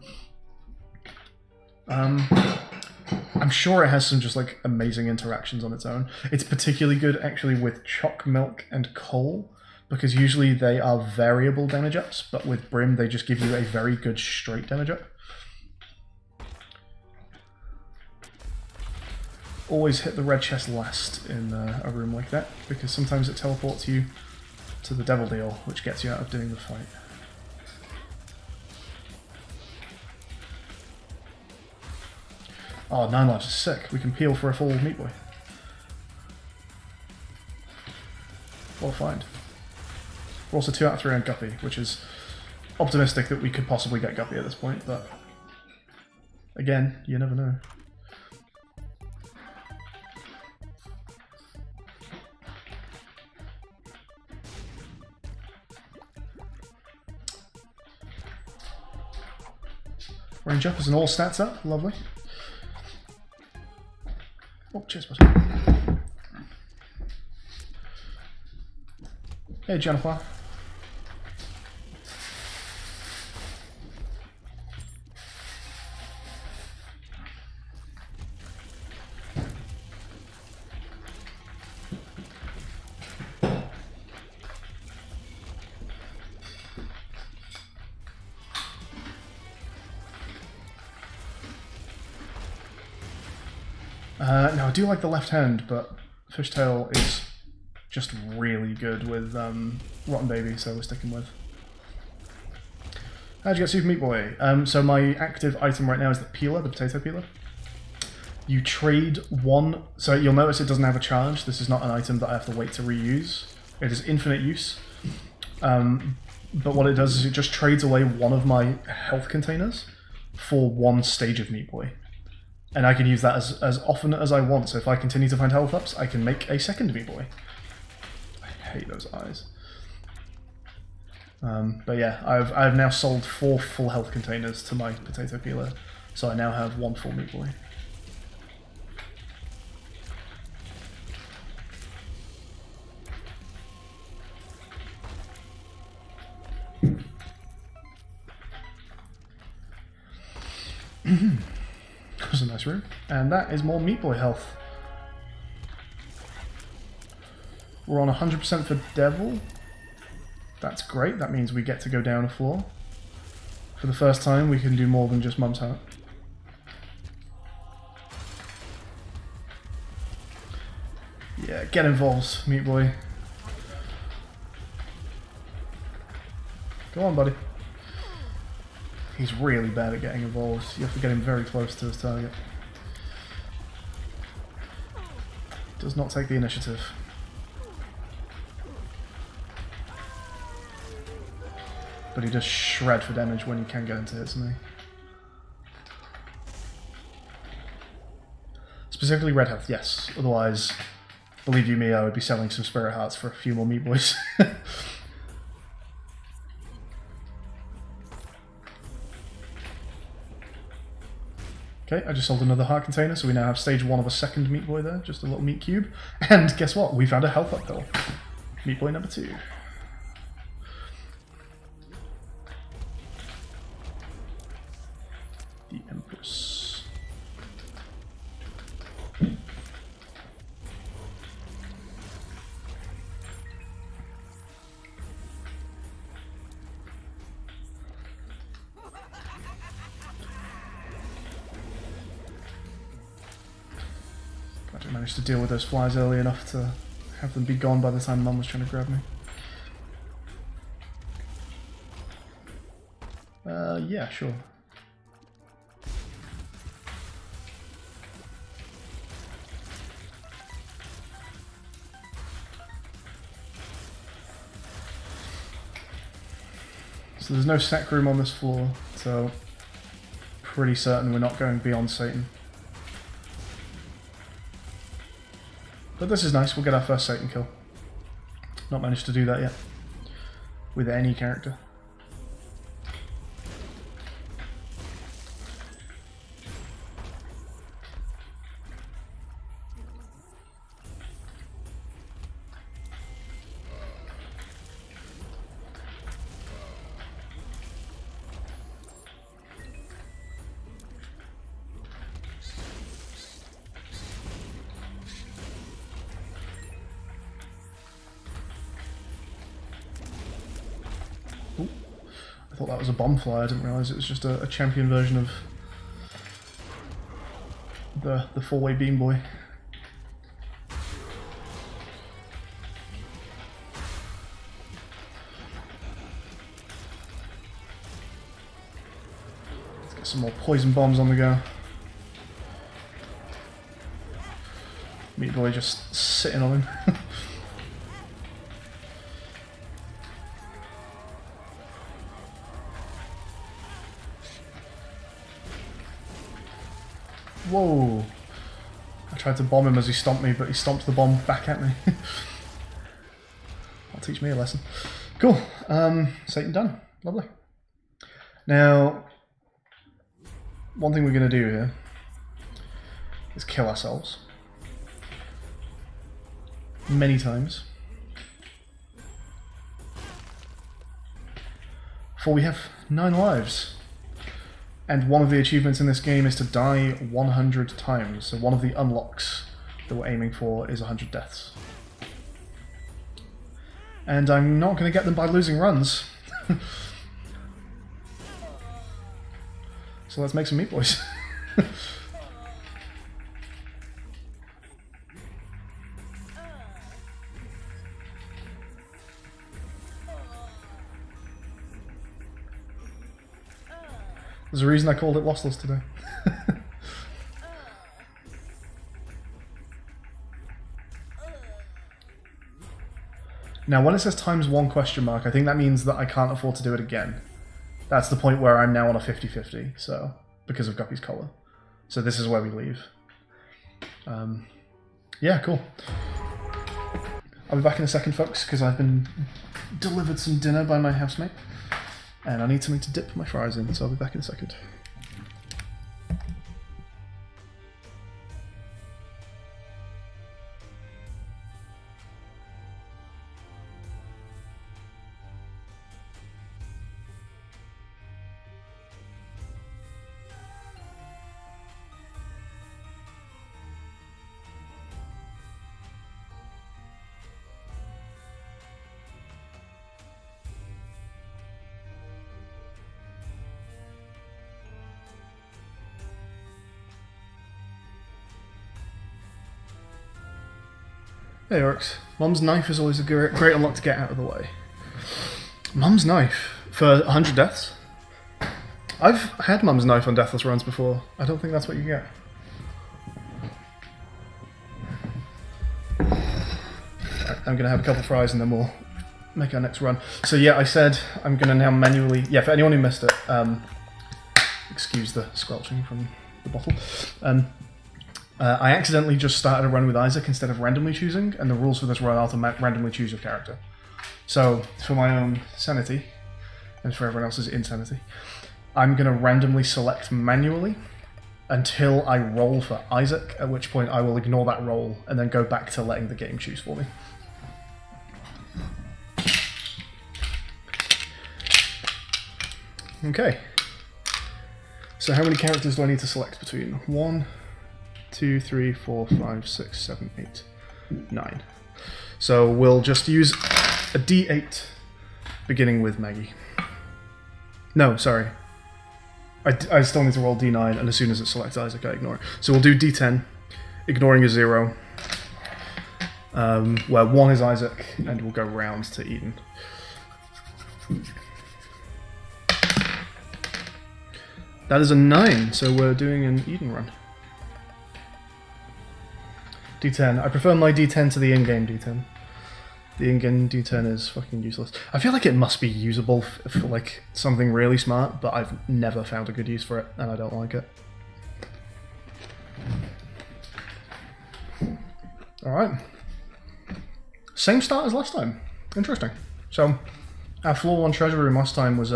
I'm sure it has some just like amazing interactions on its own. It's particularly good actually with Choc Milk and Coal, because usually they are variable damage ups, but with Brim they just give you a very good straight damage up. Always hit the red chest last in a room like that, because sometimes it teleports you to the Devil Deal, which gets you out of doing the fight. Oh, 9 lives is sick. We can peel for a full Meat Boy. What a find. We're also 2 out of 3 on Guppy, which is optimistic that we could possibly get Guppy at this point, but again, you never know. Range up is an all stats up, lovely. Oh, cheers, bud. Hey, Jennifer. No, I do like the left hand, but Fishtail is just really good with Rotten Baby, so we're sticking with. How'd you get Super Meat Boy? So my active item right now is the peeler, the potato peeler. You trade one, so you'll notice it doesn't have a charge. This is not an item that I have to wait to reuse. It is infinite use. But what it does is it just trades away one of my health containers for one stage of Meat Boy. And I can use that as often as I want. So if I continue to find health ups, I can make a second Meat Boy. I hate those eyes. But yeah, I've now sold 4 full health containers to my potato peeler. So I now have 1 full Meat Boy. That was a nice room. And that is more Meat Boy health. We're on 100% for Devil. That's great. That means we get to go down a floor. For the first time, we can do more than just Mum's Heart. Yeah, get involved, Meat Boy. Go on, buddy. He's really bad at getting involved. You have to get him very close to his target. Does not take the initiative. But he does shred for damage when you can get into hits me. Specifically red health, yes. Otherwise, believe you me, I would be selling some Spirit Hearts for a few more Meat Boys. Okay, I just sold another heart container, so we now have stage 1 of a second Meat Boy there, just a little meat cube. And guess what? We found a health uphill. Meat Boy number 2. The Empress. I managed to deal with those flies early enough to have them be gone by the time Mum was trying to grab me. Yeah, sure. So there's no sack room on this floor, so pretty certain we're not going beyond Satan. But this is nice, we'll get our first Satan kill. Not managed to do that yet. With any character. I thought that was a bomb fly, I didn't realise it was just a champion version of the four-way beam boy. Let's get some more poison bombs on the go. Meat boy just sitting on him. Whoa! I tried to bomb him as he stomped me, but he stomped the bomb back at me. That'll teach me a lesson. Cool. Satan done. Lovely. Now, one thing we're going to do here is kill ourselves. Many times. For we have 9 lives. And one of the achievements in this game is to die 100 times. So one of the unlocks that we're aiming for is 100 deaths. And I'm not going to get them by losing runs. So let's make some Meat Boys. There's a reason I called it Lossless today. Now, when it says ×1 question mark, I think that means that I can't afford to do it again. That's the point where I'm now on a 50-50, so, because of Guppy's collar. So this is where we leave. Yeah, cool. I'll be back in a second, folks, because I've been delivered some dinner by my housemate. And I need something to dip my fries in, so I'll be back in a second. Hey Orcs, Mum's knife is always a great unlock to get out of the way. Mum's knife for 100 deaths? I've had Mum's knife on Deathless runs before. I don't think that's what you get. Right, I'm gonna have a couple fries and then we'll make our next run. So yeah, I said I'm gonna now manually, yeah, for anyone who missed it, excuse the squelching from the bottle. I accidentally just started a run with Isaac instead of randomly choosing, and the rules for this run are to randomly choose your character. So, for my own sanity, and for everyone else's insanity, I'm going to randomly select manually until I roll for Isaac, at which point I will ignore that roll and then go back to letting the game choose for me. Okay. So how many characters do I need to select between? 1, 2, 3, 4, 5, 6, 7, 8, 9. So we'll just use a D8 beginning with Maggie. No, sorry. I still need to roll D9, and as soon as it selects Isaac, I ignore it. So we'll do D10, ignoring a 0, where 1 is Isaac, and we'll go round to Eden. That is a 9, so we're doing an Eden run. D10. I prefer my D10 to the in-game D10. The in-game D10 is fucking useless. I feel like it must be usable for like something really smart, but I've never found a good use for it, and I don't like it. Alright. Same start as last time. Interesting. So, our floor 1 treasure room last time was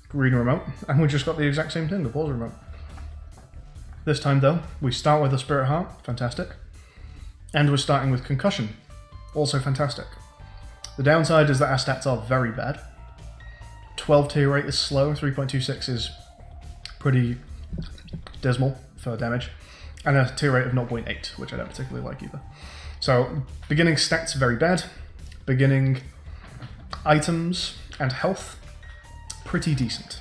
green remote, and we just got the exact same thing, the pause remote. This time though, we start with a Spirit Heart, fantastic. And we're starting with Concussion, also fantastic. The downside is that our stats are very bad. 12 tear rate is slow, 3.26 is pretty dismal for damage. And a tear rate of 0.8, which I don't particularly like either. So, beginning stats very bad. Beginning items and health, pretty decent.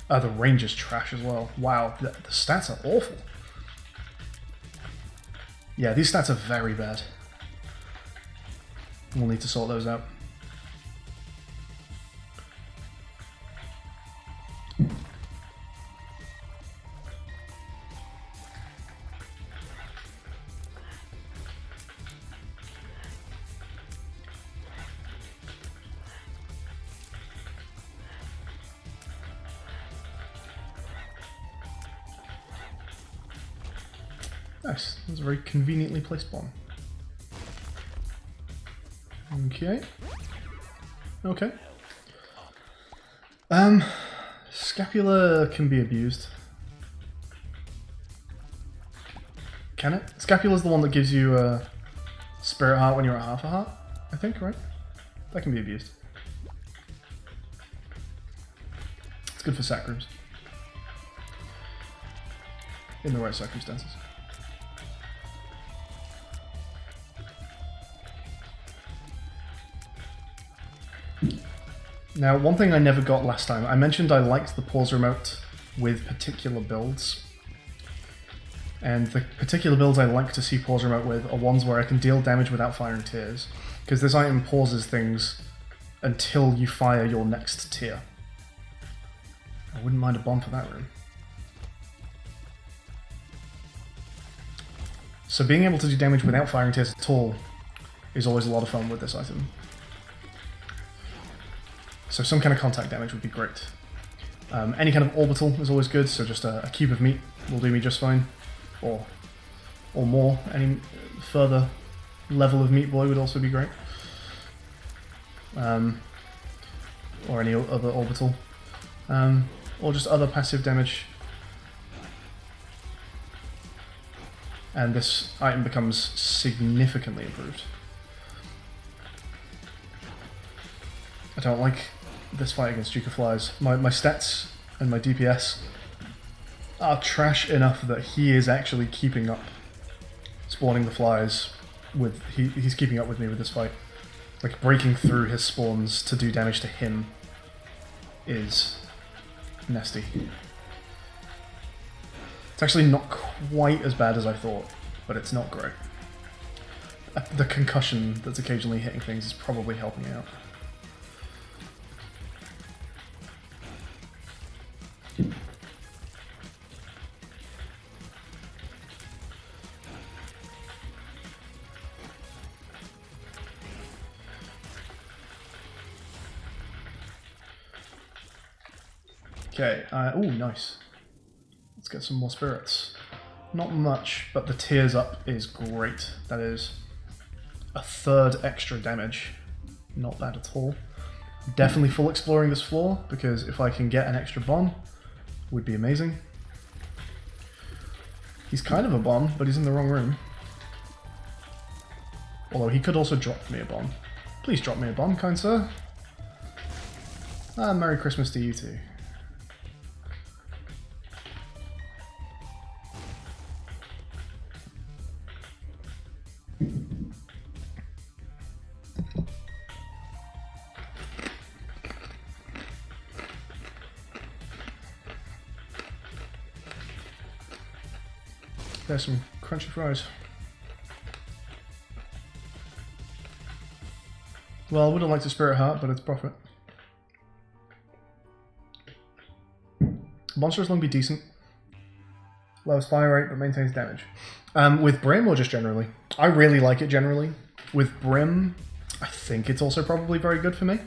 The range is trash as well. Wow, the stats are awful. Yeah, these stats are very bad. We'll need to sort those out. Nice. That's a very conveniently placed bomb. Okay. Okay. Scapula can be abused. Can it? Scapula's the one that gives you a Spirit Heart when you're at half a heart, I think, right? That can be abused. It's good for sack rooms. In the right circumstances. Now, one thing I never got last time, I mentioned I liked the pause remote with particular builds. And the particular builds I like to see pause remote with are ones where I can deal damage without firing tears. Because this item pauses things until you fire your next tier. I wouldn't mind a bomb for that room. So being able to do damage without firing tears at all is always a lot of fun with this item. So some kind of contact damage would be great. Any kind of orbital is always good, so just a cube of meat will do me just fine. Or more. Any further level of Meat Boy would also be great. Or any other orbital. Or just other passive damage. And this item becomes significantly improved. I don't like this fight against Duke of Flies. My stats and my DPS are trash enough that he is actually keeping up, spawning the flies with he's keeping up with me with this fight. Like breaking through his spawns to do damage to him is nasty. It's actually not quite as bad as I thought, but it's not great. The concussion that's occasionally hitting things is probably helping out. Okay, oh nice. Let's get some more spirits. Not much, but the tears up is great. That is a third extra damage. Not bad at all. Definitely full exploring this floor, because if I can get an extra bomb, would be amazing. He's kind of a bomb, but he's in the wrong room. Although he could also drop me a bomb. Please drop me a bomb, kind sir. Merry Christmas to you too. There's some crunchy fries. Well, I would have liked a Spirit Heart, but it's profit. Monster's Lung be decent. Lowest fire rate, but maintains damage. With Brim, or just generally? I really like it generally. With Brim, I think it's also probably very good for me.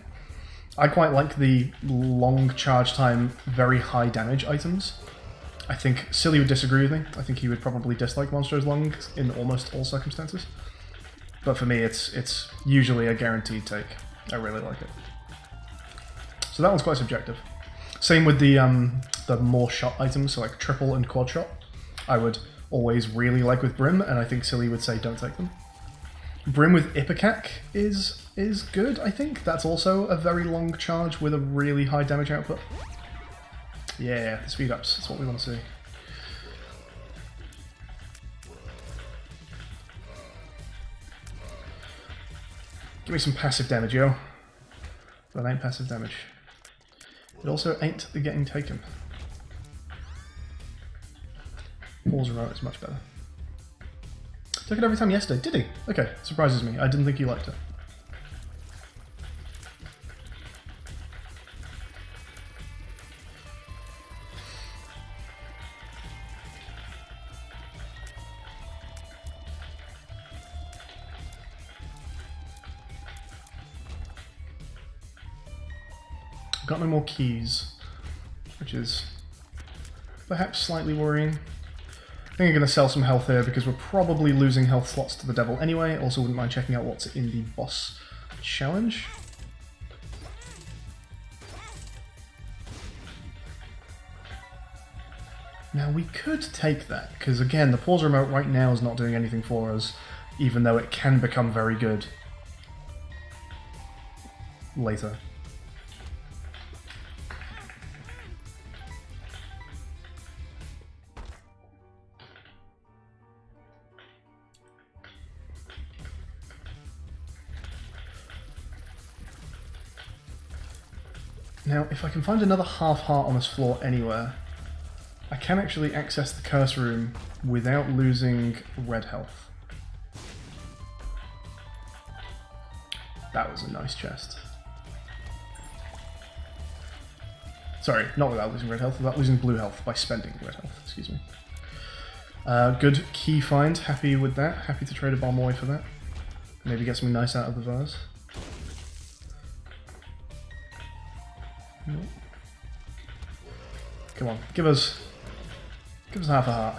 I quite like the long charge time, very high damage items. I think Silly would disagree with me. I think he would probably dislike Monster's Lung in almost all circumstances. But for me, it's usually a guaranteed take. I really like it. So that one's quite subjective. Same with the more shot items, so like triple and quad shot. I would always really like with Brim, and I think Silly would say don't take them. Brim with Ipecac is good, I think. That's also a very long charge with a really high damage output. Yeah, the speed ups, that's what we want to see. Give me some passive damage, yo. That ain't passive damage. It also ain't the getting taken. Pause remote is much better. Took it every time yesterday, did he? Okay, surprises me. I didn't think he liked it. Got no more keys, which is perhaps slightly worrying. I think I'm going to sell some health here because we're probably losing health slots to the devil anyway. Also wouldn't mind checking out what's in the boss challenge. Now we could take that, because again, the pause remote right now is not doing anything for us, even though it can become very good later. Now, if I can find another half heart on this floor anywhere, I can actually access the curse room without losing red health. That was a nice chest. Sorry, not without losing red health, without losing blue health by spending red health, excuse me. Good key find, happy with that. Happy to trade a bomb away for that. Maybe get something nice out of the vase. Nope. Come on, give us half a heart.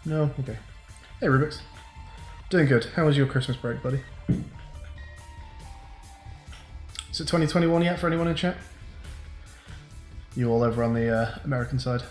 No? Okay. Hey Rubik's. Doing good. How was your Christmas break, buddy? Is it 2021 yet for anyone in chat? You all over on the American side?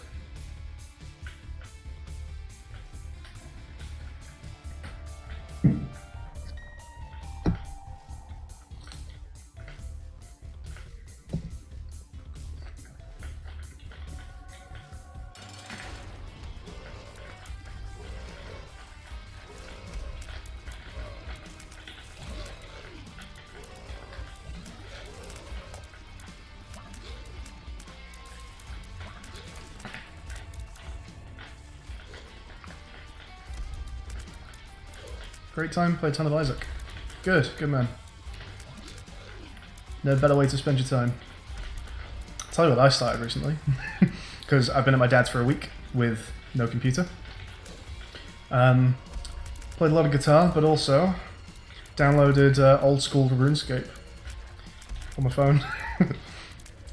Great time, play a ton of Isaac. Good, good man. No better way to spend your time. I'll tell you what I started recently, because I've been at my dad's for a week with no computer. Played a lot of guitar, but also downloaded old school RuneScape on my phone,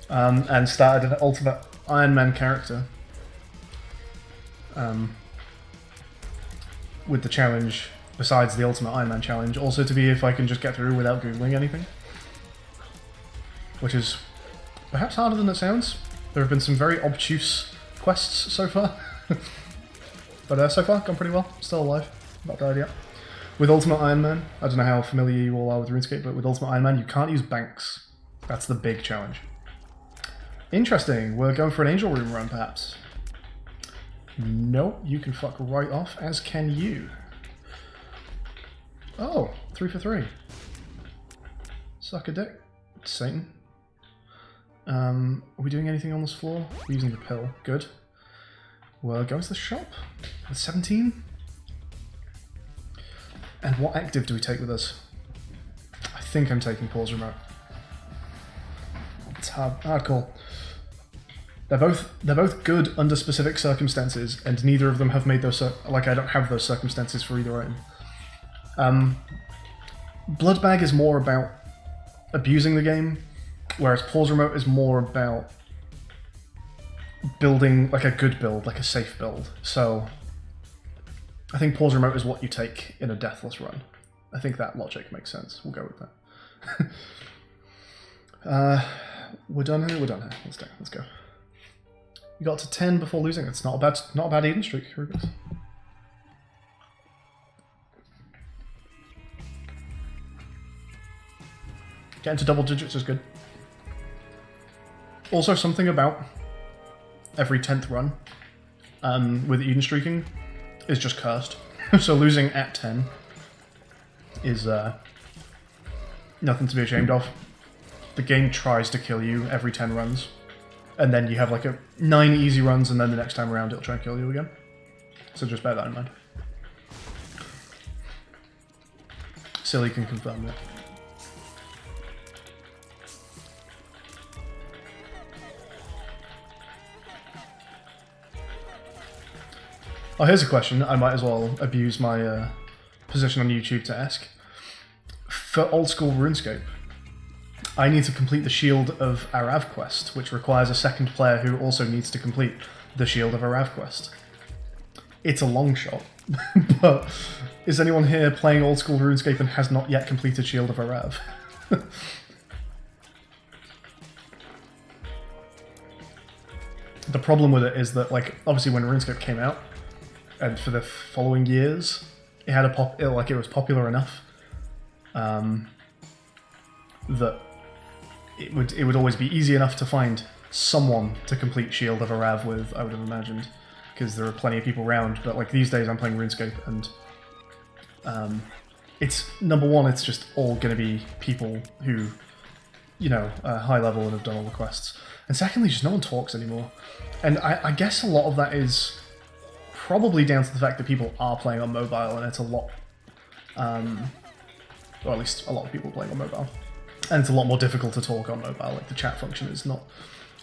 and started an Ultimate Iron Man character. With the challenge, besides the Ultimate Iron Man challenge, also to be if I can just get through without googling anything. Which is perhaps harder than it sounds. There have been some very obtuse quests so far. But so far, gone pretty well. Still alive. Not died yet. With Ultimate Iron Man, I don't know how familiar you all are with RuneScape, but with Ultimate Iron Man, you can't use banks. That's the big challenge. Interesting. We're going for an Angel Room run, perhaps. Nope, you can fuck right off, as can you. Oh, 3 for 3. Suck a dick, Satan. Are we doing anything on this floor? We're using the pill. Good. We're going to the shop with 17. And what active do we take with us? I think I'm taking Pause Remote. It's hard call. They're both good under specific circumstances, and neither of them have made those I don't have those circumstances for either item. Bloodbag is more about abusing the game, whereas Pause Remote is more about building like a good build, like a safe build. So I think Pause Remote is what you take in a Deathless run. I think that logic makes sense. We'll go with that. We're done here. We're done here. Let's go. You got to 10 before losing. It's not a bad Eden streak. Here it goes. Getting to double digits is good. Also, something about every 10th run with Eden streaking is just cursed. So losing at 10 is nothing to be ashamed of. The game tries to kill you every 10 runs. And then you have like 9 easy runs, and then the next time around it'll try and kill you again. So just bear that in mind. Silly can confirm that. Oh, here's a question I might as well abuse my position on YouTube to ask. For old school RuneScape, I need to complete the Shield of Arav quest, which requires a second player who also needs to complete the Shield of Arav quest. It's a long shot, but is anyone here playing old school RuneScape and has not yet completed Shield of Arav? The problem with it is that, like, obviously when RuneScape came out, and for the following years, it had it was popular enough that it would always be easy enough to find someone to complete Shield of Arav with, I would have imagined, because there are plenty of people around. But like these days, I'm playing RuneScape, and it's number one, it's just all going to be people who, you know, are high level and have done all the quests, and secondly, just no one talks anymore. And I guess a lot of that is probably down to the fact that people are playing on mobile, and it's a lot or at least a lot of people playing on mobile. And it's a lot more difficult to talk on mobile, like the chat function is not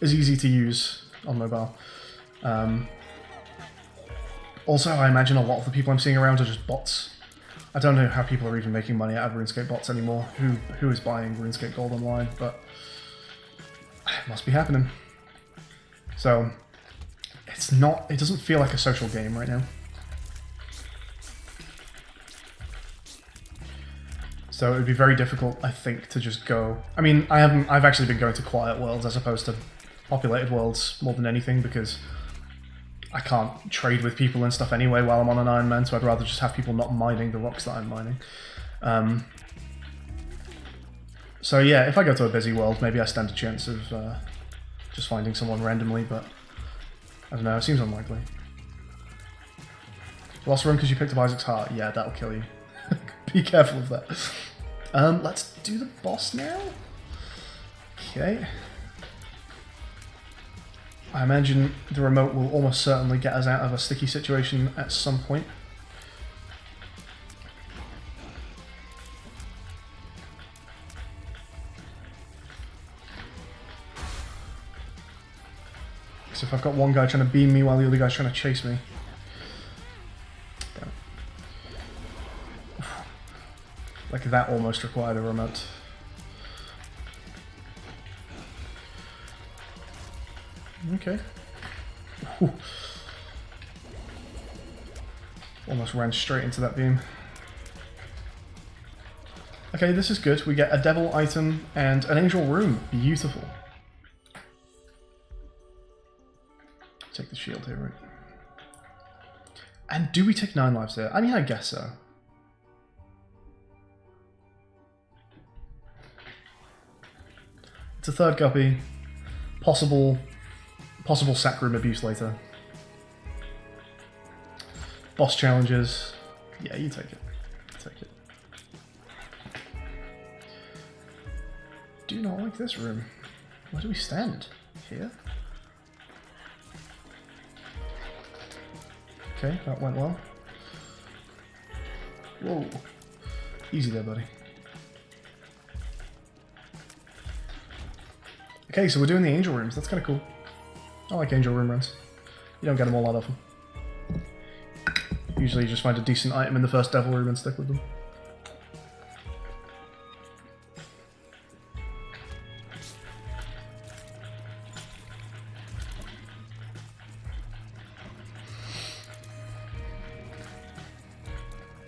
as easy to use on mobile. Also, I imagine a lot of the people I'm seeing around are just bots. I don't know how people are even making money out of RuneScape bots anymore, who is buying RuneScape Gold online, but it must be happening. So, it doesn't feel like a social game right now. So it would be very difficult, I think, to just go... I mean, I've actually been going to quiet worlds as opposed to populated worlds more than anything, because I can't trade with people and stuff anyway while I'm on an Iron Man, so I'd rather just have people not mining the rocks that I'm mining. So yeah, if I go to a busy world, maybe I stand a chance of just finding someone randomly, but I don't know, it seems unlikely. Lost room because you picked up Isaac's heart. Yeah, that'll kill you. Be careful of that. Let's do the boss now. Okay. I imagine the remote will almost certainly get us out of a sticky situation at some point. So if I've got one guy trying to beam me while the other guy's trying to chase me. Damn. Like that almost required a remote. Okay. Whew. Almost ran straight into that beam. Okay, this is good. We get a devil item and an angel room. Beautiful. Take the shield here, right? And do we take 9 lives here? I mean, I guess so. It's a third guppy. Possible sack room abuse later. Boss challenges. Yeah, you take it. Take it. Do not like this room. Where do we stand? Here? Okay, that went well. Whoa. Easy there, buddy. Okay, so we're doing the angel rooms. That's kind of cool. I like angel room runs. You don't get them all that often. Usually you just find a decent item in the first devil room and stick with them.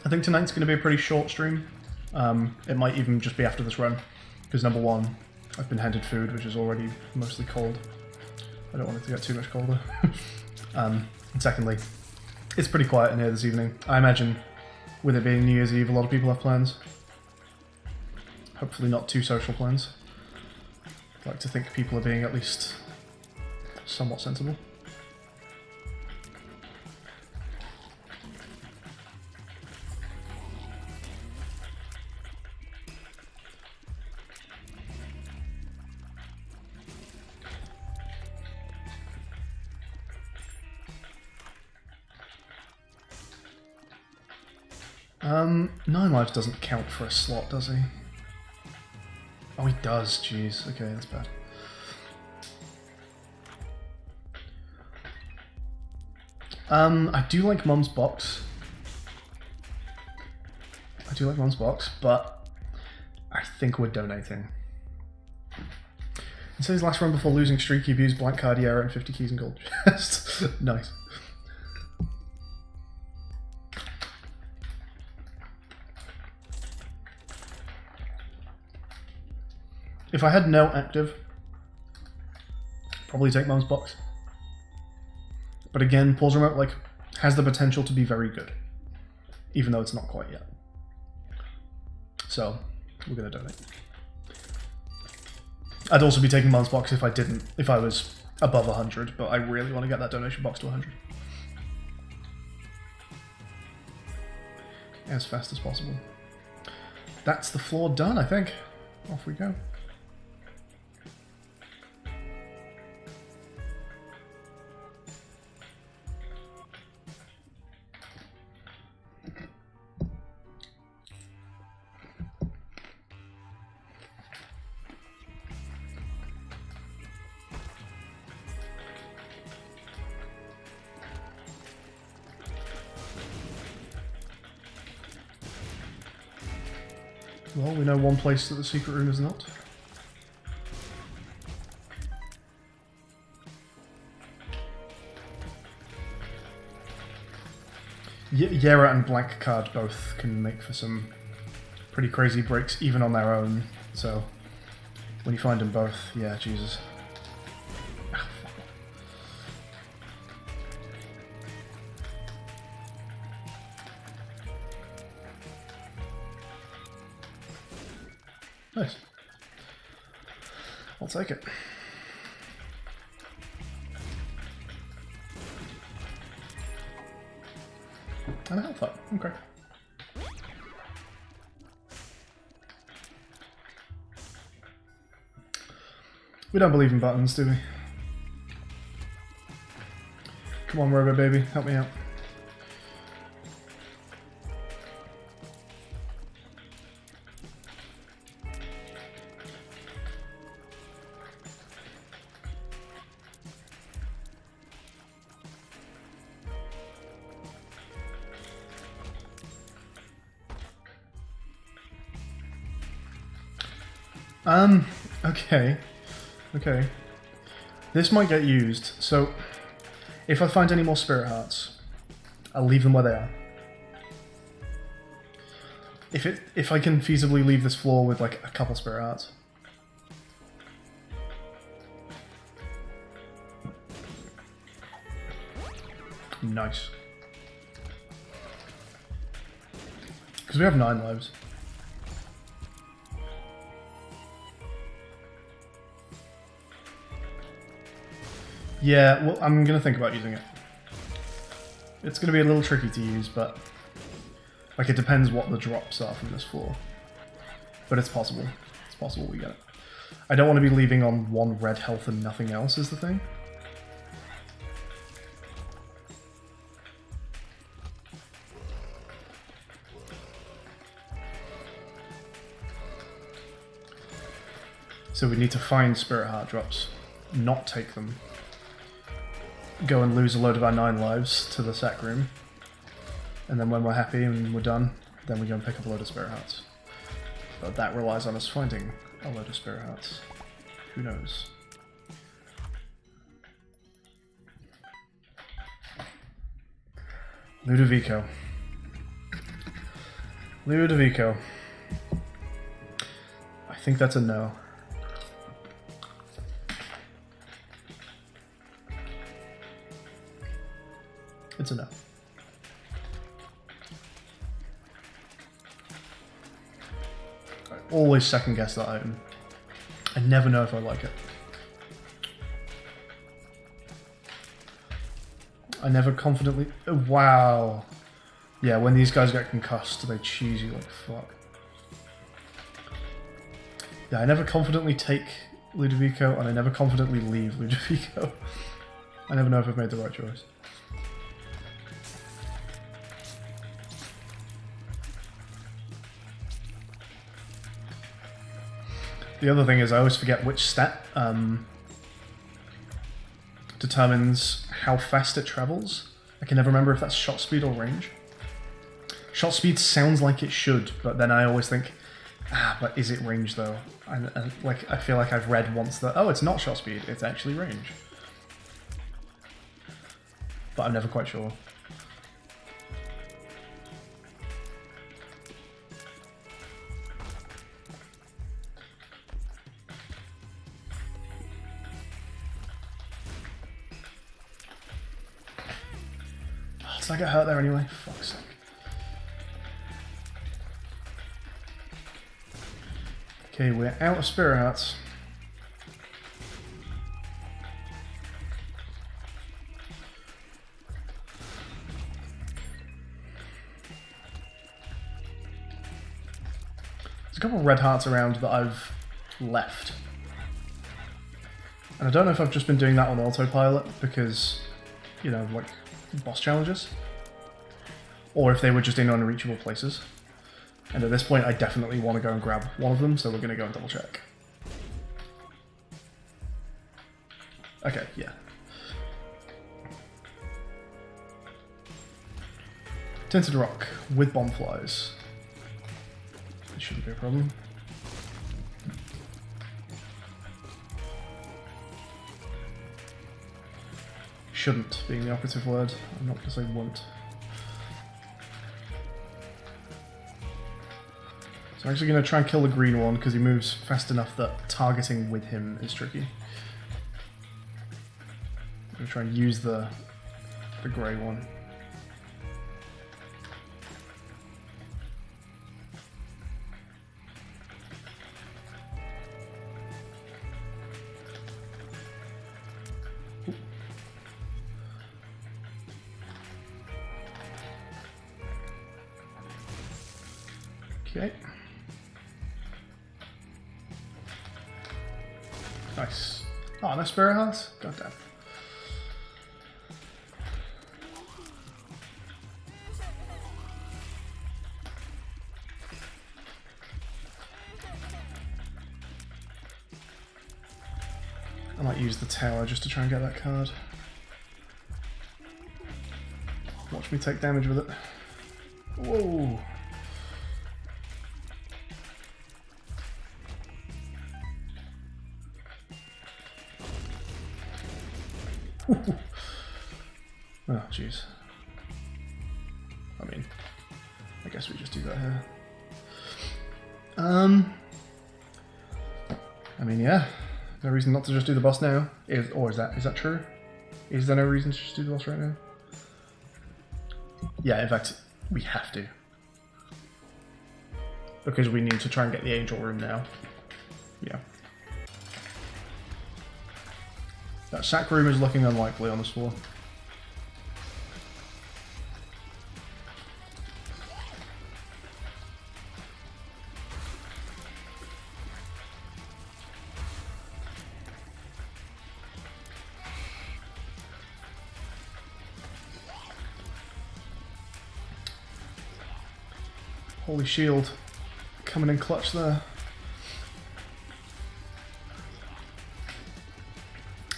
I think tonight's going to be a pretty short stream. It might even just be after this run, because number one, I've been handed food, which is already mostly cold. I don't want it to get too much colder. And secondly, it's pretty quiet in here this evening. I imagine, with it being New Year's Eve, a lot of people have plans. Hopefully not too social plans. I'd like to think people are being at least somewhat sensible. Nine lives doesn't count for a slot, does he? Oh, he does, jeez. Okay, that's bad. I do like Mum's box. I do like Mum's box, but I think we're donating. It says last run before losing streak, you've used blank cardiera and 50 keys and gold chest. Nice. If I had no active, probably take Mum's box. But again, pause remote like has the potential to be very good, even though it's not quite yet. So we're gonna donate. I'd also be taking Mum's box if I was above 100, but I really want to get that donation box to 100 as fast as possible. That's the floor done, I think. Off we go. Well, we know one place that the secret room is not. Yera and Black Card both can make for some pretty crazy breaks, even on their own. So, when you find them both, yeah, Jesus. Nice. I'll take it. And a health up. Okay. We don't believe in buttons, do we? Come on, Robo Baby, help me out. Okay. Okay. This might get used, so if I find any more Spirit Hearts, I'll leave them where they are. If I can feasibly leave this floor with like a couple Spirit Hearts. Nice. Because we have 9 lives. Yeah, well, I'm going to think about using it. It's going to be a little tricky to use, but like it depends what the drops are from this floor. But it's possible. It's possible we get it. I don't want to be leaving on 1 red health and nothing else is the thing. So we need to find Spirit Heart drops, not take them. Go and lose a load of our 9 lives to the sack room, and then when we're happy and we're done, then we go and pick up a load of Spirit Hearts. But that relies on us finding a load of Spirit Hearts. Who knows? Ludovico. Ludovico. I think that's a no. It's a no. I always second guess that item. I never know if I like it. I never confidently... Oh, wow. Yeah, when these guys get concussed, they cheese you like fuck. Yeah, I never confidently take Ludovico, and I never confidently leave Ludovico. I never know if I've made the right choice. The other thing is I always forget which stat determines how fast it travels. I can never remember if that's shot speed or range. Shot speed sounds like it should, but then I always think, but is it range though? And like I feel like I've read once that, oh, it's not shot speed, it's actually range. But I'm never quite sure. Did I get hurt there anyway? Fuck's sake. Okay, we're out of Spirit Hearts. There's a couple of red hearts around that I've left. And I don't know if I've just been doing that on autopilot because, you know, like boss challenges, or if they were just in unreachable places. And at this point I definitely want to go and grab one of them, so we're going to go and double check. Okay, yeah. Tinted rock with bomb flies. It shouldn't be a problem. Shouldn't being the operative word. I'm not going to say won't. So I'm actually going to try and kill the green one because he moves fast enough that targeting with him is tricky. I'm going to try and use the grey one. Okay. Nice. Oh, no Spirit Heart? God damn. I might use the tower just to try and get that card. Watch me take damage with it. Whoa! Oh, jeez. I mean, I guess we just do that here. I mean, yeah. No reason not to just do the boss now. Is that true? Is there no reason to just do the boss right now? Yeah, in fact, we have to. Because we need to try and get the angel room now. Yeah. That sack room is looking unlikely on this floor. Holy shield. Coming in clutch there.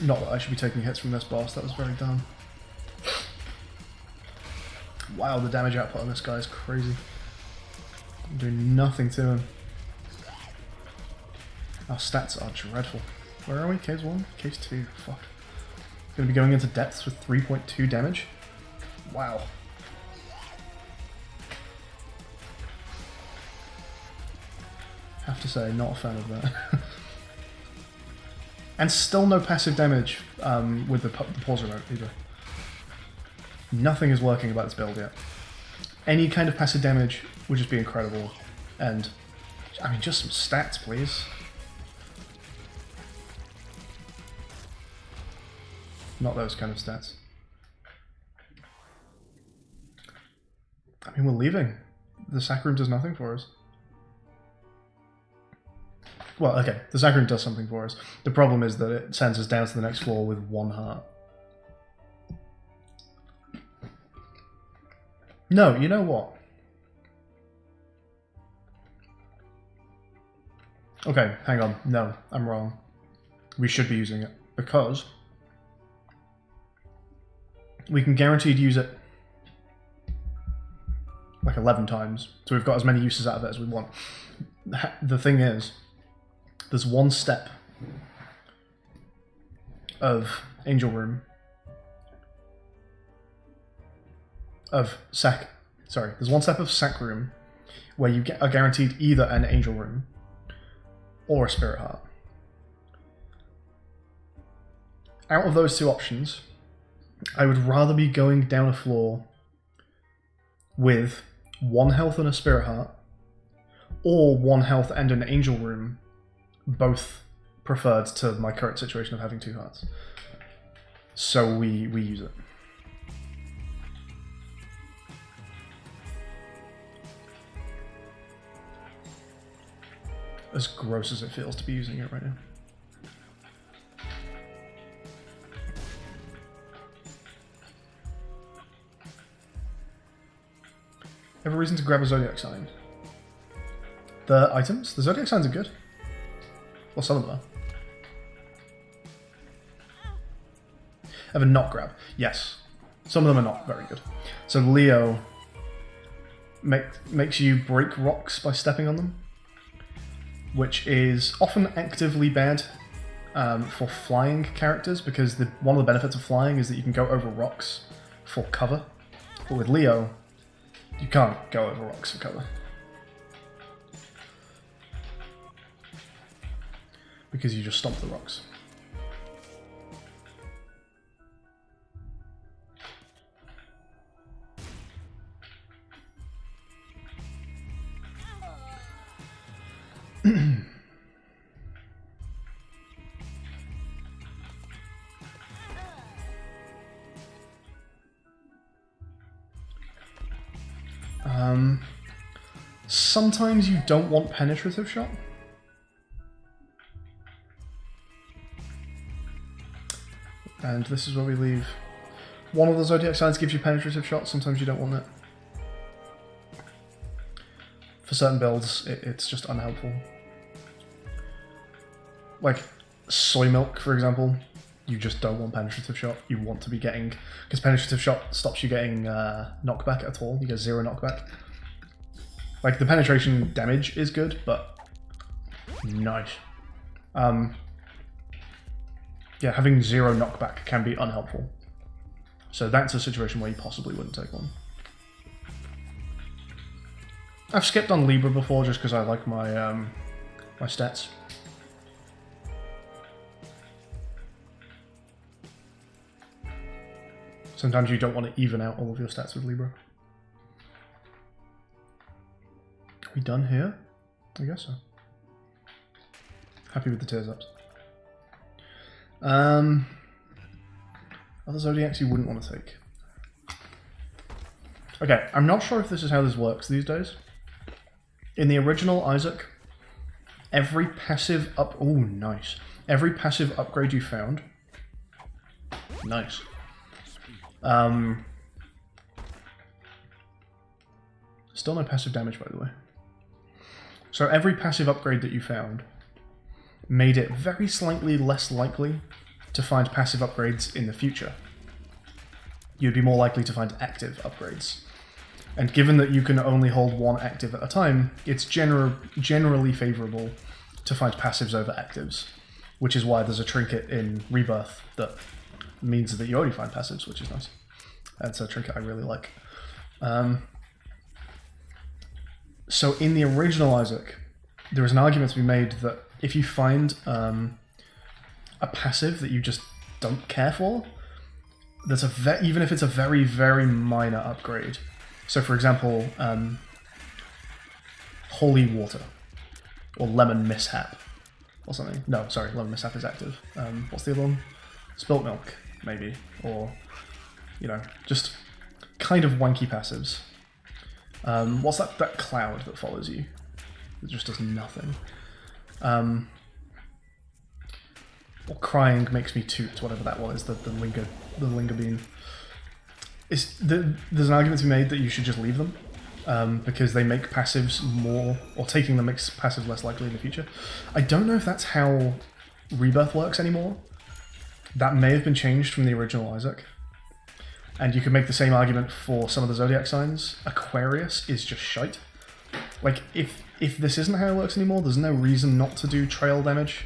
Not that I should be taking hits from this boss, that was very dumb. Wow, the damage output on this guy is crazy. I'm doing nothing to him. Our stats are dreadful. Where are we? Case 1? Case 2. Fuck. Gonna be going into depths with 3.2 damage? Wow. Have to say, not a fan of that. And still no passive damage with the pause remote either. Nothing is working about this build yet. Any kind of passive damage would just be incredible. And, I mean, just some stats, please. Not those kind of stats. I mean, we're leaving. The sack room does nothing for us. Well, okay, the sack room does something for us. The problem is that it sends us down to the next floor with 1 heart. No, you know what? Okay, hang on. No, I'm wrong. We should be using it, because we can guaranteed use it like 11 times. So we've got as many uses out of it as we want. The thing is, there's one step of Angel Room, there's one step of Sack Room where you are guaranteed either an Angel Room or a Spirit Heart. Out of those 2 options, I would rather be going down a floor with 1 health and a Spirit Heart, or 1 health and an Angel Room, both preferred to my current situation of having 2 hearts. So we use it. As gross as it feels to be using it right now. Have a reason to grab a Zodiac Sign. The items? The Zodiac Signs are good. Well, some of them are. Have a not grab. Yes. Some of them are not very good. So Leo makes you break rocks by stepping on them. which is often actively bad for flying characters, because one of the benefits of flying is that you can go over rocks for cover. But with Leo, you can't go over rocks for cover. Because you just stomp the rocks. Sometimes you don't want penetrative shot. And this is where we leave. One of the zodiac signs gives you penetrative shot, sometimes you don't want it. For certain builds, it's just unhelpful. Like soy milk, for example, you just don't want penetrative shot. You want to be getting, because penetrative shot stops you getting knockback at all. You get 0 knockback. Like the penetration damage is good, but nice. Yeah, having 0 knockback can be unhelpful. So that's a situation where you possibly wouldn't take one. I've skipped on Libra before just because I like my my stats. Sometimes you don't want to even out all of your stats with Libra. Are we done here? I guess so. Happy with the tears ups. Other zodiacs you wouldn't want to take. Okay, I'm not sure if this is how this works these days. In the original Isaac, every passive every passive upgrade you found. Nice. Still no passive damage, by the way. So every passive upgrade that you found made it very slightly less likely to find passive upgrades in the future. You'd be more likely to find active upgrades. And given that you can only hold one active at a time, it's generally favourable to find passives over actives, which is why there's a trinket in Rebirth that means that you only find passives, which is nice. That's a trinket I really like. So in the original Isaac, there is an argument to be made that if you find a passive that you just don't care for, that's even if it's a very, very minor upgrade. So for example, Holy Water, or Lemon Mishap, or something. No, sorry, Lemon Mishap is active. What's the other one? Spilt Milk, maybe, or, you know, just kind of wanky passives. What's that cloud that follows you? It just does nothing. Or Crying Makes Me Toot, whatever that one is, the linger bean. There's an argument to be made that you should just leave them, because they make passives more, or taking them makes passives less likely in the future. I don't know if that's how Rebirth works anymore. That may have been changed from the original Isaac. And you could make the same argument for some of the zodiac signs. Aquarius is just shite. Like, if this isn't how it works anymore, there's no reason not to do trail damage.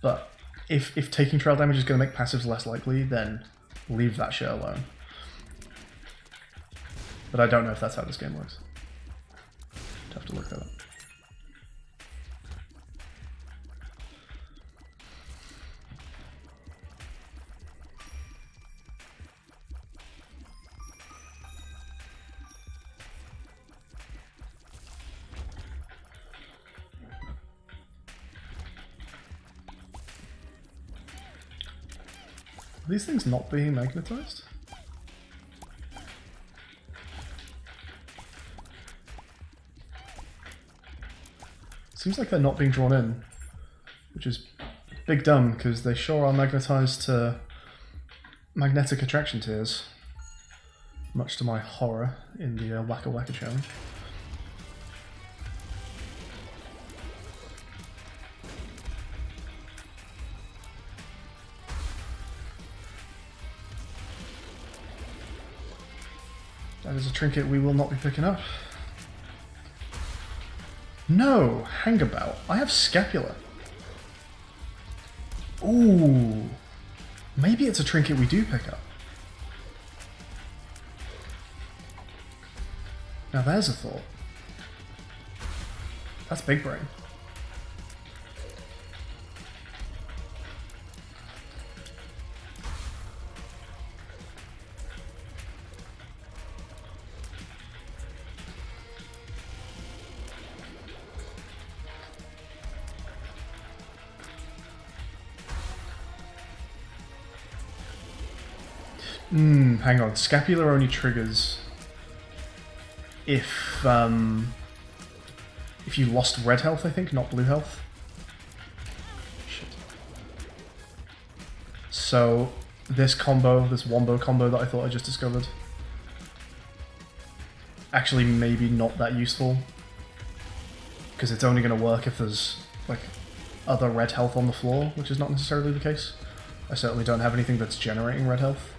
But if taking trail damage is going to make passives less likely, then leave that shit alone. But I don't know if that's how this game works. I'd have to look that up. Are these things not being magnetized? Seems like they're not being drawn in, which is big dumb, because they sure are magnetized to magnetic attraction tiers, much to my horror in the Wacka Wacka challenge. That is a trinket we will not be picking up. No, hang about. I have Scapula. Ooh. Maybe it's a trinket we do pick up. Now there's a thought. That's big brain. Hang on. Scapula only triggers if you lost red health, I think, not blue health. Shit. So this combo, this wombo combo that I thought I just discovered, actually maybe not that useful, because it's only going to work if there's like other red health on the floor, which is not necessarily the case. I certainly don't have anything that's generating red health.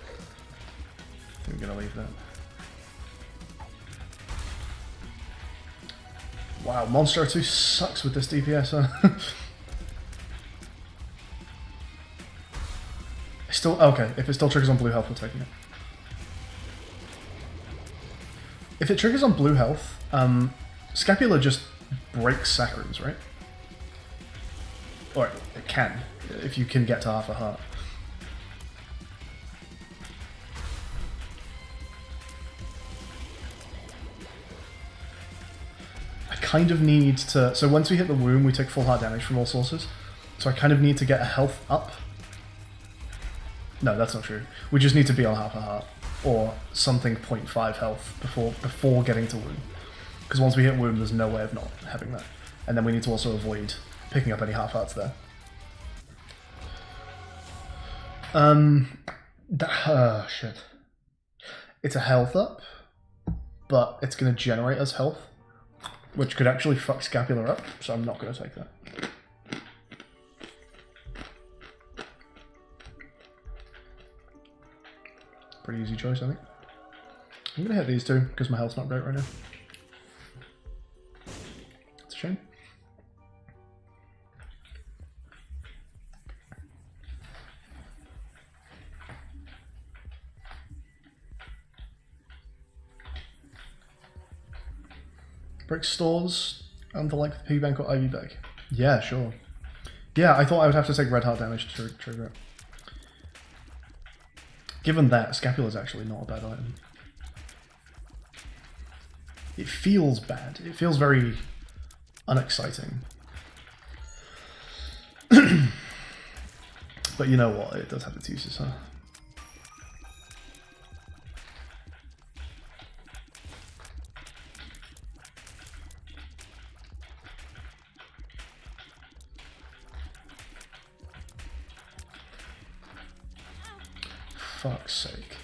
I'm gonna leave that. Wow, Monster 2 sucks with this DPS, huh? Okay, if it still triggers on blue health, we're taking it. If it triggers on blue health, Scapula just breaks Saccharin's, right? Or it can, if you can get to half a heart. Kind of need to, so once we hit the womb we take full heart damage from all sources, so I kind of need to get a health up. No, that's not true. We just need to be on half a heart or something 0.5 health before getting to womb, because once we hit womb there's no way of not having that, and then we need to also avoid picking up any half hearts there. Shit. It's a health up, but it's going to generate us health, which could actually fuck Scapula up, so I'm not going to take that. Pretty easy choice, I think. I'm going to hit these two, because my health's not great right now. It's a shame. Brick stores for like the piggy bank or Ivy bag. Yeah, sure. Yeah, I thought I would have to take red heart damage to trigger it. Given that, Scapula is actually not a bad item. It feels bad. It feels very unexciting. But you know what? It does have its uses, huh? Fuck's sake.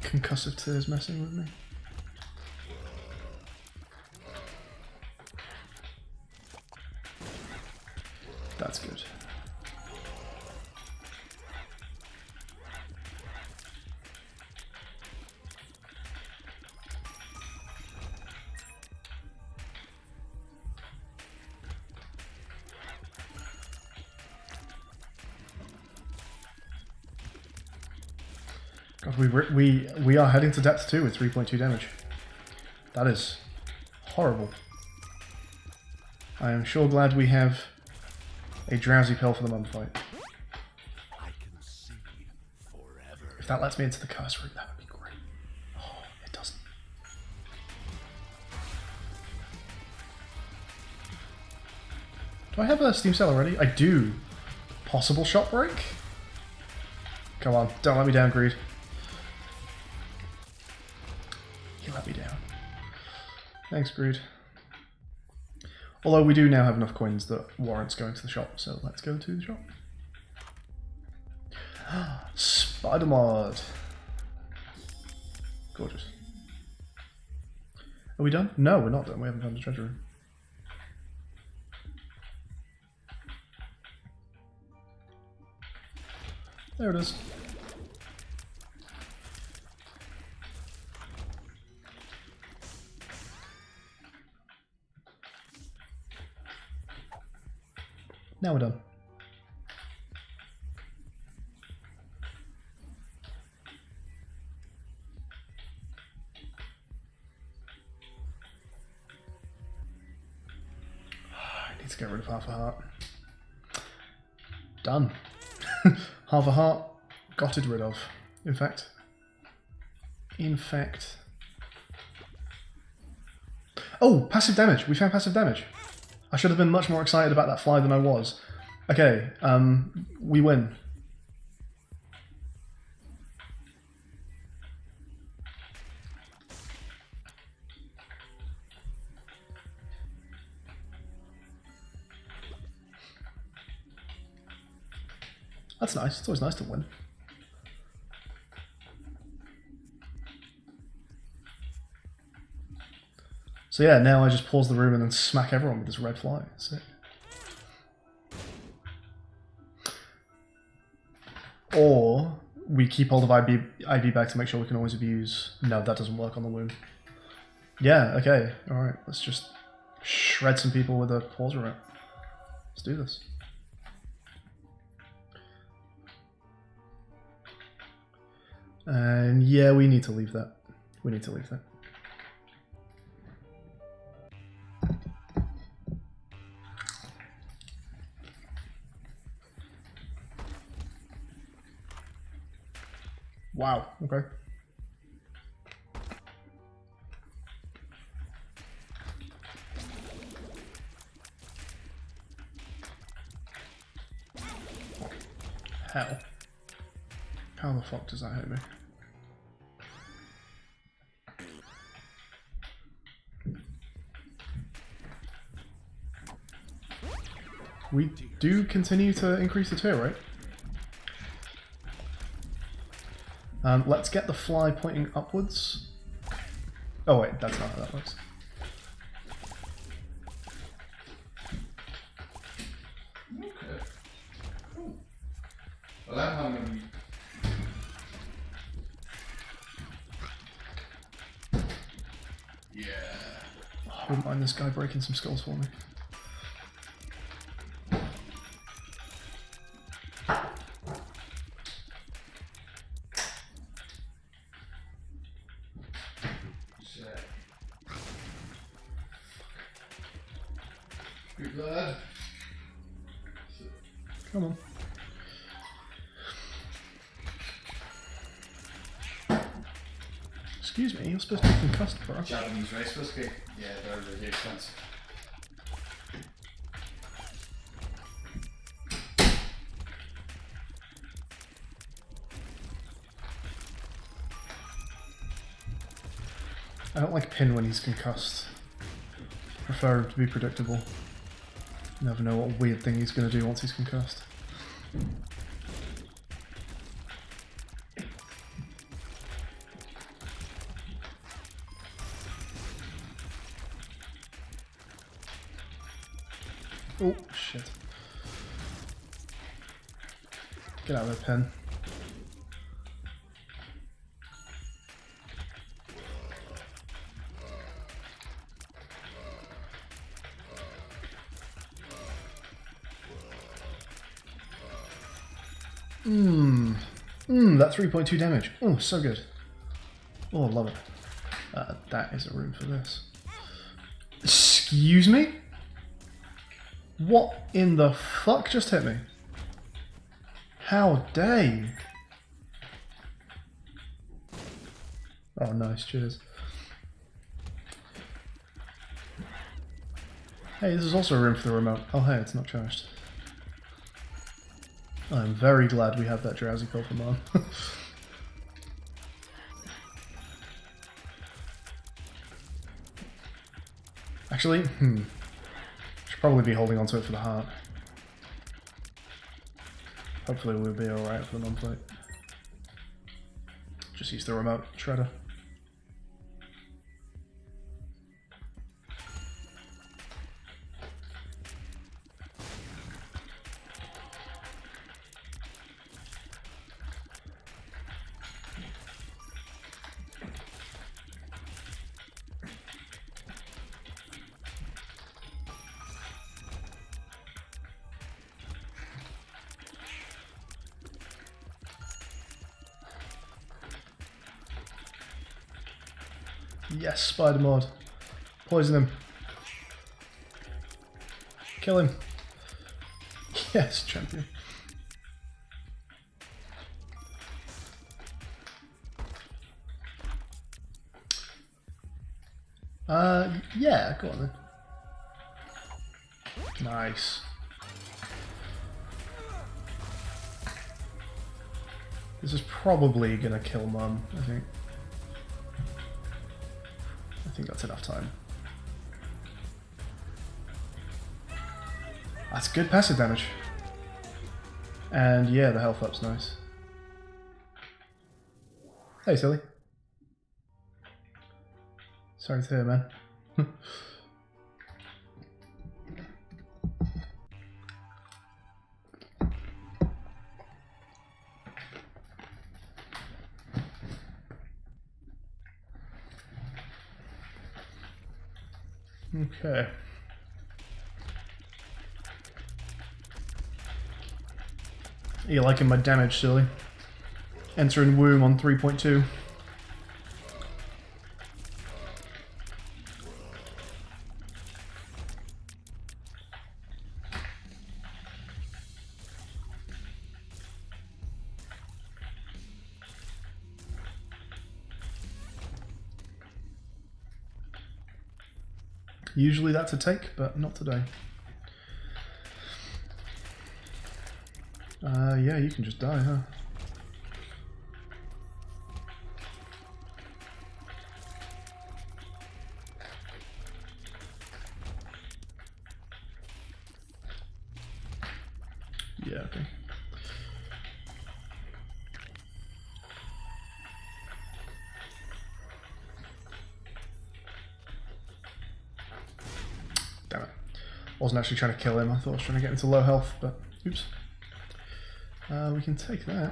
Concussive tears messing with me. That's good. God, we are heading to depth 2 with 3.2 damage. That is horrible. I am sure glad we have a drowsy pill for the mum fight. If that lets me into the curse route, that would be great. Oh, it doesn't. Do I have a Steam Sale already? I do. Possible shop break? Come on, don't let me down, Greed. You let me down. Thanks, Greed. Although we do now have enough coins that warrants going to the shop, so let's go to the shop. Spider mod. Gorgeous. Are we done? No, we're not done. We haven't found the treasure room. There it is. Now we're done. I need to get rid of half a heart. Done. Half a heart got it rid of. In fact. Oh, passive damage. We found passive damage. I should have been much more excited about that fly than I was. Okay, we win. That's nice. It's always nice to win. So yeah, now I just pause the room and then smack everyone with this red fly. That's it. Or we keep hold of IV back to make sure we can always abuse. No, that doesn't work on the wound. Yeah, okay. Alright, let's just shred some people with a pause remote. Let's do this. And yeah, we need to leave that. We need to leave that. Wow, okay. Hell. How the fuck does that hit me? We do continue to increase the tier, right? Let's get the fly pointing upwards. Oh wait, that's not how that works. Okay. Cool. Well, I'm gonna be... Yeah. Oh, I wouldn't mind this guy breaking some skulls for me. Good lad. Come on. Excuse me, you're supposed to be concussed, bro. Japanese rice whiskey. Yeah, they're really expensive. I don't like Pin when he's concussed. Prefer him to be predictable. Never know what weird thing he's going to do once he's concussed. Oh, shit. Get out of there, Pin. That 3.2 damage. Oh, so good. Oh, I love it. That is a room for this. Excuse me? What in the fuck just hit me? How dare you? Oh, nice. Cheers. Hey, this is also a room for the remote. Oh, hey, it's not charged. I'm very glad we have that drowsy Pokemon on. Actually, should probably be holding on to it for the heart. Hopefully we'll be alright for the non-plate. Just use the remote shredder. Yes, spider mod. Poison him. Kill him. Yes, champion. Yeah, go on then. Nice. This is probably gonna kill Mum, I think. I think that's enough time. That's good passive damage. And yeah, the health up's nice. Hey, silly. Sorry to hear, man. Okay. You liking my damage, silly? Entering womb on 3.2. Usually that's a take, but not today. Yeah, you can just die, huh? Yeah, okay. Damn it. Wasn't actually trying to kill him, I thought I was trying to get him to low health, but oops. We can take that.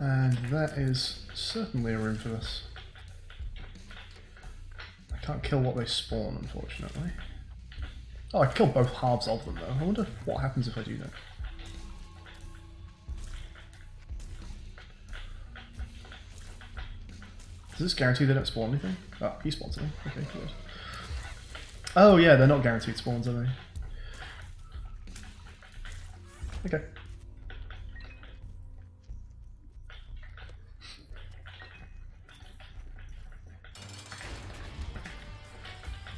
And that is certainly a room for this. I can't kill what they spawn, unfortunately. Oh, I can kill both halves of them, though. I wonder what happens if I do that. Does this guarantee they don't spawn anything? Oh, he spawns something. Okay, good. Oh yeah, they're not guaranteed spawns, are they? Okay.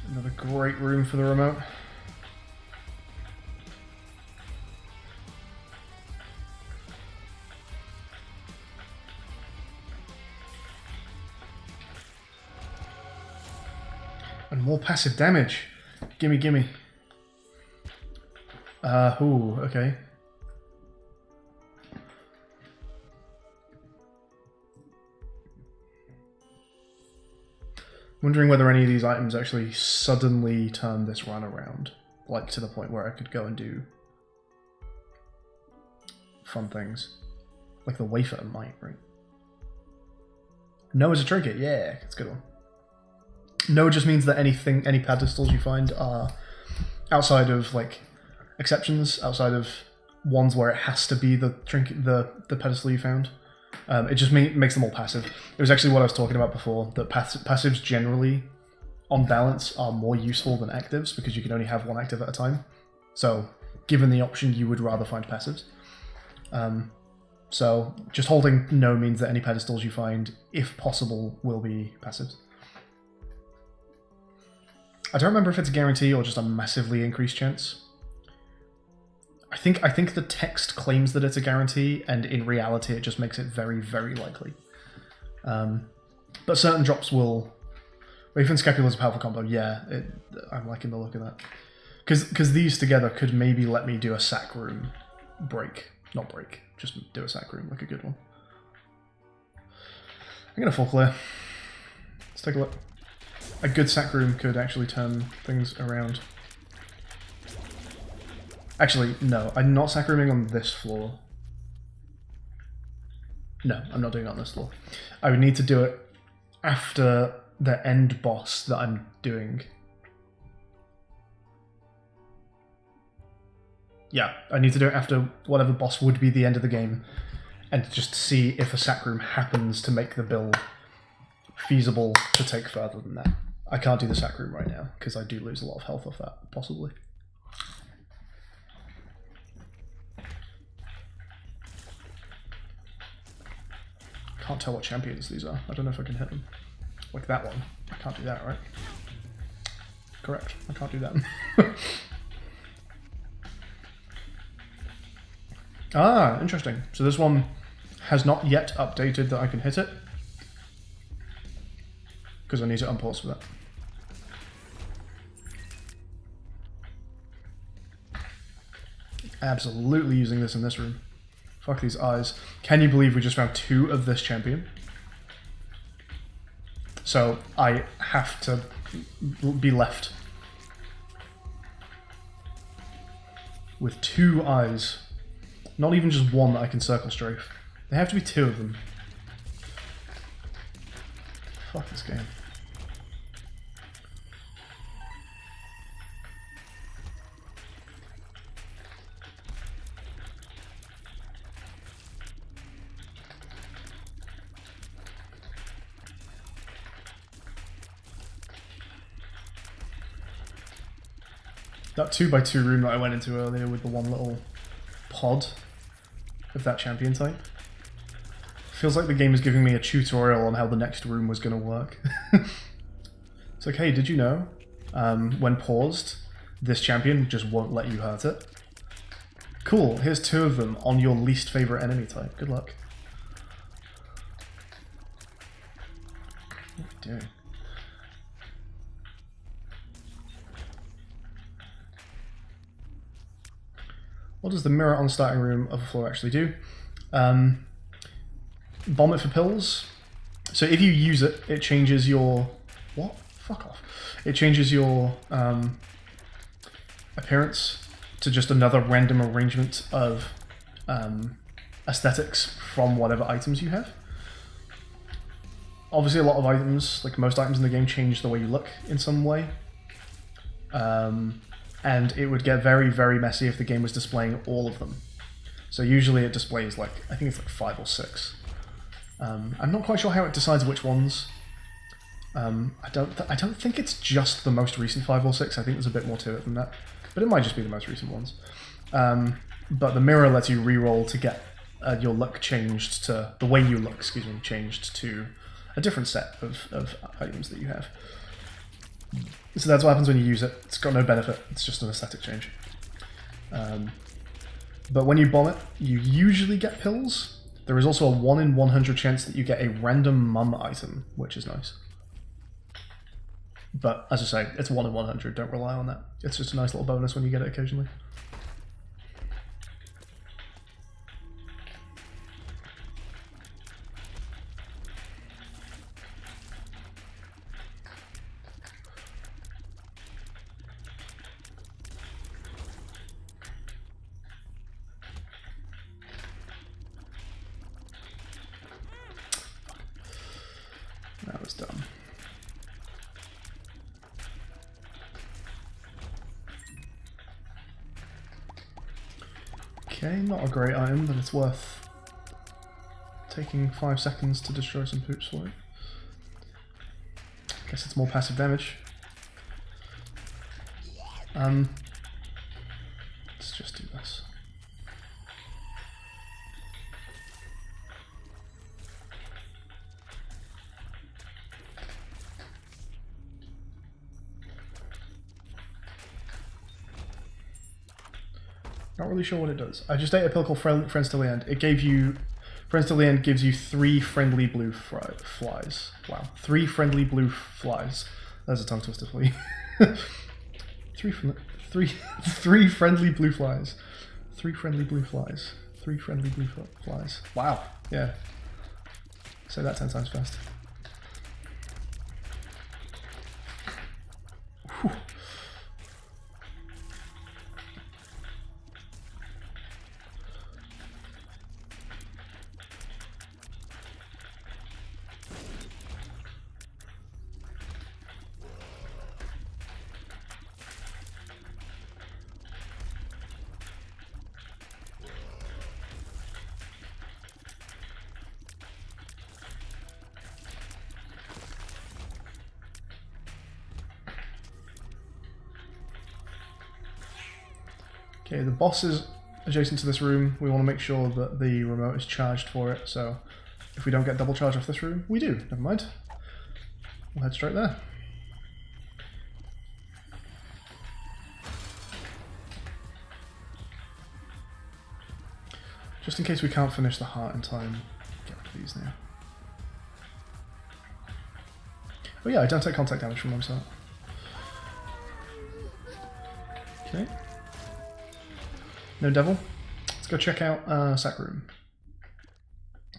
Another great room for the remote. And more passive damage. Gimme, gimme. Ooh, okay. Wondering whether any of these items actually suddenly turn this run around. Like, to the point where I could go and do fun things. Like the wafer might, right? No is a trinket, yeah, it's a good one. No just means that any pedestals you find are outside of like exceptions, outside of ones where it has to be the trinket, the pedestal you found. It just makes them all passive. It was actually what I was talking about before, that passives generally, on balance, are more useful than actives because you can only have one active at a time. So, given the option, you would rather find passives. So, just holding no means that any pedestals you find, if possible, will be passives. I don't remember if it's a guarantee or just a massively increased chance. I think the text claims that it's a guarantee, and in reality it just makes it very, very likely. But certain drops will... Wraith and Scapula is a powerful combo, yeah, I'm liking the look of that. Because these together could maybe let me do a sack room break. Not break, just do a sack room, like a good one. I'm gonna full clear. Let's take a look. A good sack room could actually turn things around. Actually, no, I'm not sack rooming on this floor. No, I'm not doing it on this floor. I would need to do it after the end boss that I'm doing. Yeah, I need to do it after whatever boss would be the end of the game, and just see if a sack room happens to make the build feasible to take further than that. I can't do the sack room right now, because I do lose a lot of health off that, possibly. Can't tell what champions these are. I don't know if I can hit them. Like that one. I can't do that, right? Correct. I can't do that. Ah, interesting. So this one has not yet updated that I can hit it, because I need to unpause for that. Absolutely using this in this room. Fuck these eyes. Can you believe we just found 2 of this champion? So I have to be left with 2 eyes. Not even just one that I can circle strafe. There have to be 2 of them. Fuck this game. That 2x2 room that I went into earlier with the one little pod of that champion type. Feels like the game is giving me a tutorial on how the next room was going to work. It's like, hey, did you know, when paused, this champion just won't let you hurt it? Cool, here's 2 of them on your least favorite enemy type. Good luck. What are we doing? What does the mirror on the starting room of a floor actually do? Bomb it for pills. So if you use it, it changes your... What? Fuck off. It changes your appearance to just another random arrangement of aesthetics from whatever items you have. Obviously a lot of items, like most items in the game, change the way you look in some way. And it would get very, very messy if the game was displaying all of them. So usually it displays like, I think it's like 5 or 6. I'm not quite sure how it decides which ones. I don't think it's just the most recent 5 or 6. I think there's a bit more to it than that. But it might just be the most recent ones. But the mirror lets you reroll to get your look changed to, the way you look, excuse me, changed to a different set of items that you have. So that's what happens when you use it. It's got no benefit, it's just an aesthetic change. But when you bomb it, you usually get pills. There is also a 1 in 100 chance that you get a random mum item, which is nice. But as I say, it's 1 in 100, don't rely on that. It's just a nice little bonus when you get it occasionally. That was dumb. Okay, not a great item, but it's worth taking 5 seconds to destroy some poops for it. Guess it's more passive damage. Let's just do this. Not really sure what it does. I just ate a pill called Friends Till the End. It gave you... Friends Till the End gives you 3 friendly blue flies. Wow. 3 friendly blue flies. There's a tongue twister for you. 3 friendly blue flies. 3 friendly blue flies. 3 friendly blue flies. Wow. Yeah. Say that 10 times fast. Whew. Okay, the boss is adjacent to this room. We want to make sure that the remote is charged for it, so if we don't get double charge off this room, we do. Never mind. We'll head straight there. Just in case we can't finish the heart in time, get rid of these now. Oh yeah, I don't take contact damage from them, so... Okay. No devil. Let's go check out Sack Room.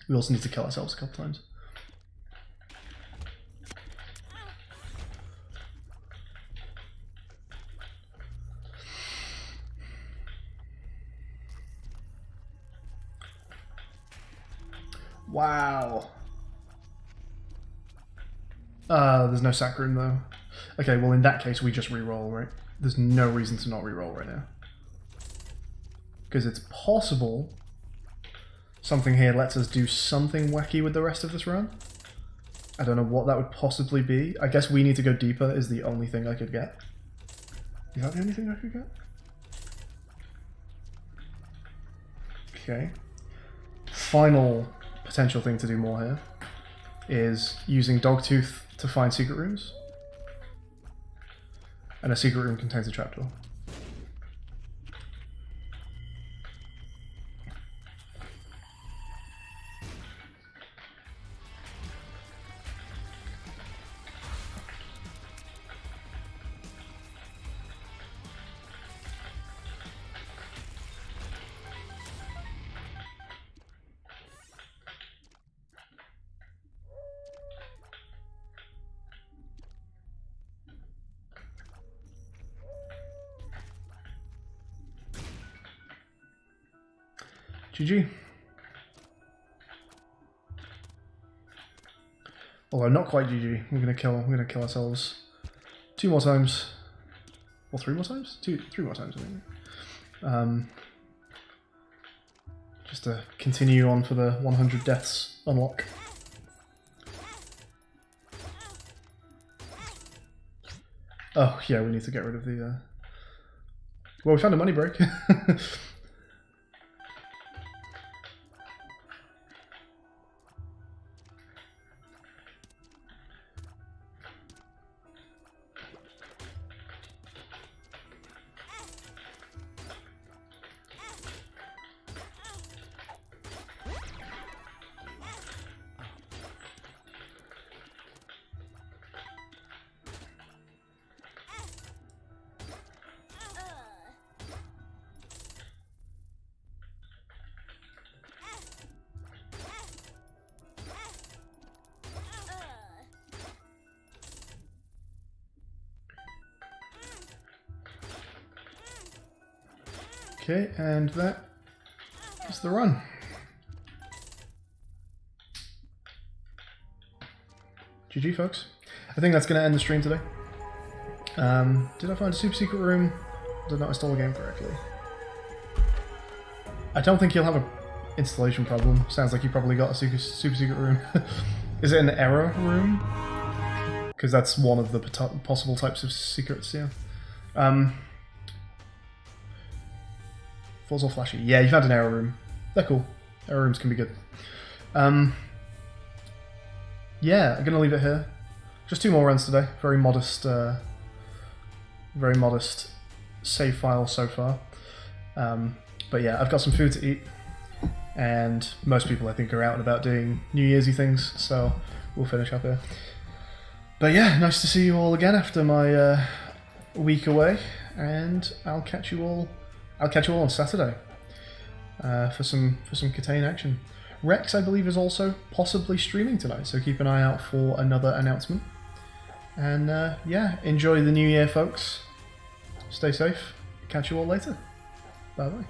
We also need to kill ourselves a couple times. Wow. There's no Sack Room though. Okay, well in that case we just re-roll, right? There's no reason to not re-roll right now. Because it's possible something here lets us do something wacky with the rest of this run. I don't know what that would possibly be. I guess we need to go deeper is the only thing I could get. Is that the only thing I could get? Okay. Final potential thing to do more here is using Dogtooth to find secret rooms. And a secret room contains a trapdoor. GG. Although not quite GG. We're gonna kill ourselves 2 more times. Or 3 more times? 3 more times, I think. Just to continue on for the 100 deaths unlock. Oh yeah, we need to get rid of the well, we found a money break. Okay, and that is the run. GG, folks. I think that's going to end the stream today. Did I find a super secret room? Did not install the game correctly. I don't think you'll have an installation problem. Sounds like you probably got a super secret room. Is it an error room? Because that's one of the possible types of secrets, yeah. Falls all flashy. Yeah, you found an error room. They're cool. Error rooms can be good. Yeah, I'm gonna leave it here. Just 2 more runs today. Very modest save file so far. But yeah, I've got some food to eat, and most people I think are out and about doing New Year'sy things, so we'll finish up here. But yeah, nice to see you all again after my week away, and I'll catch you all on Saturday for some Catane action. Rex, I believe, is also possibly streaming tonight, so keep an eye out for another announcement. And yeah, enjoy the new year, folks. Stay safe. Catch you all later. Bye bye.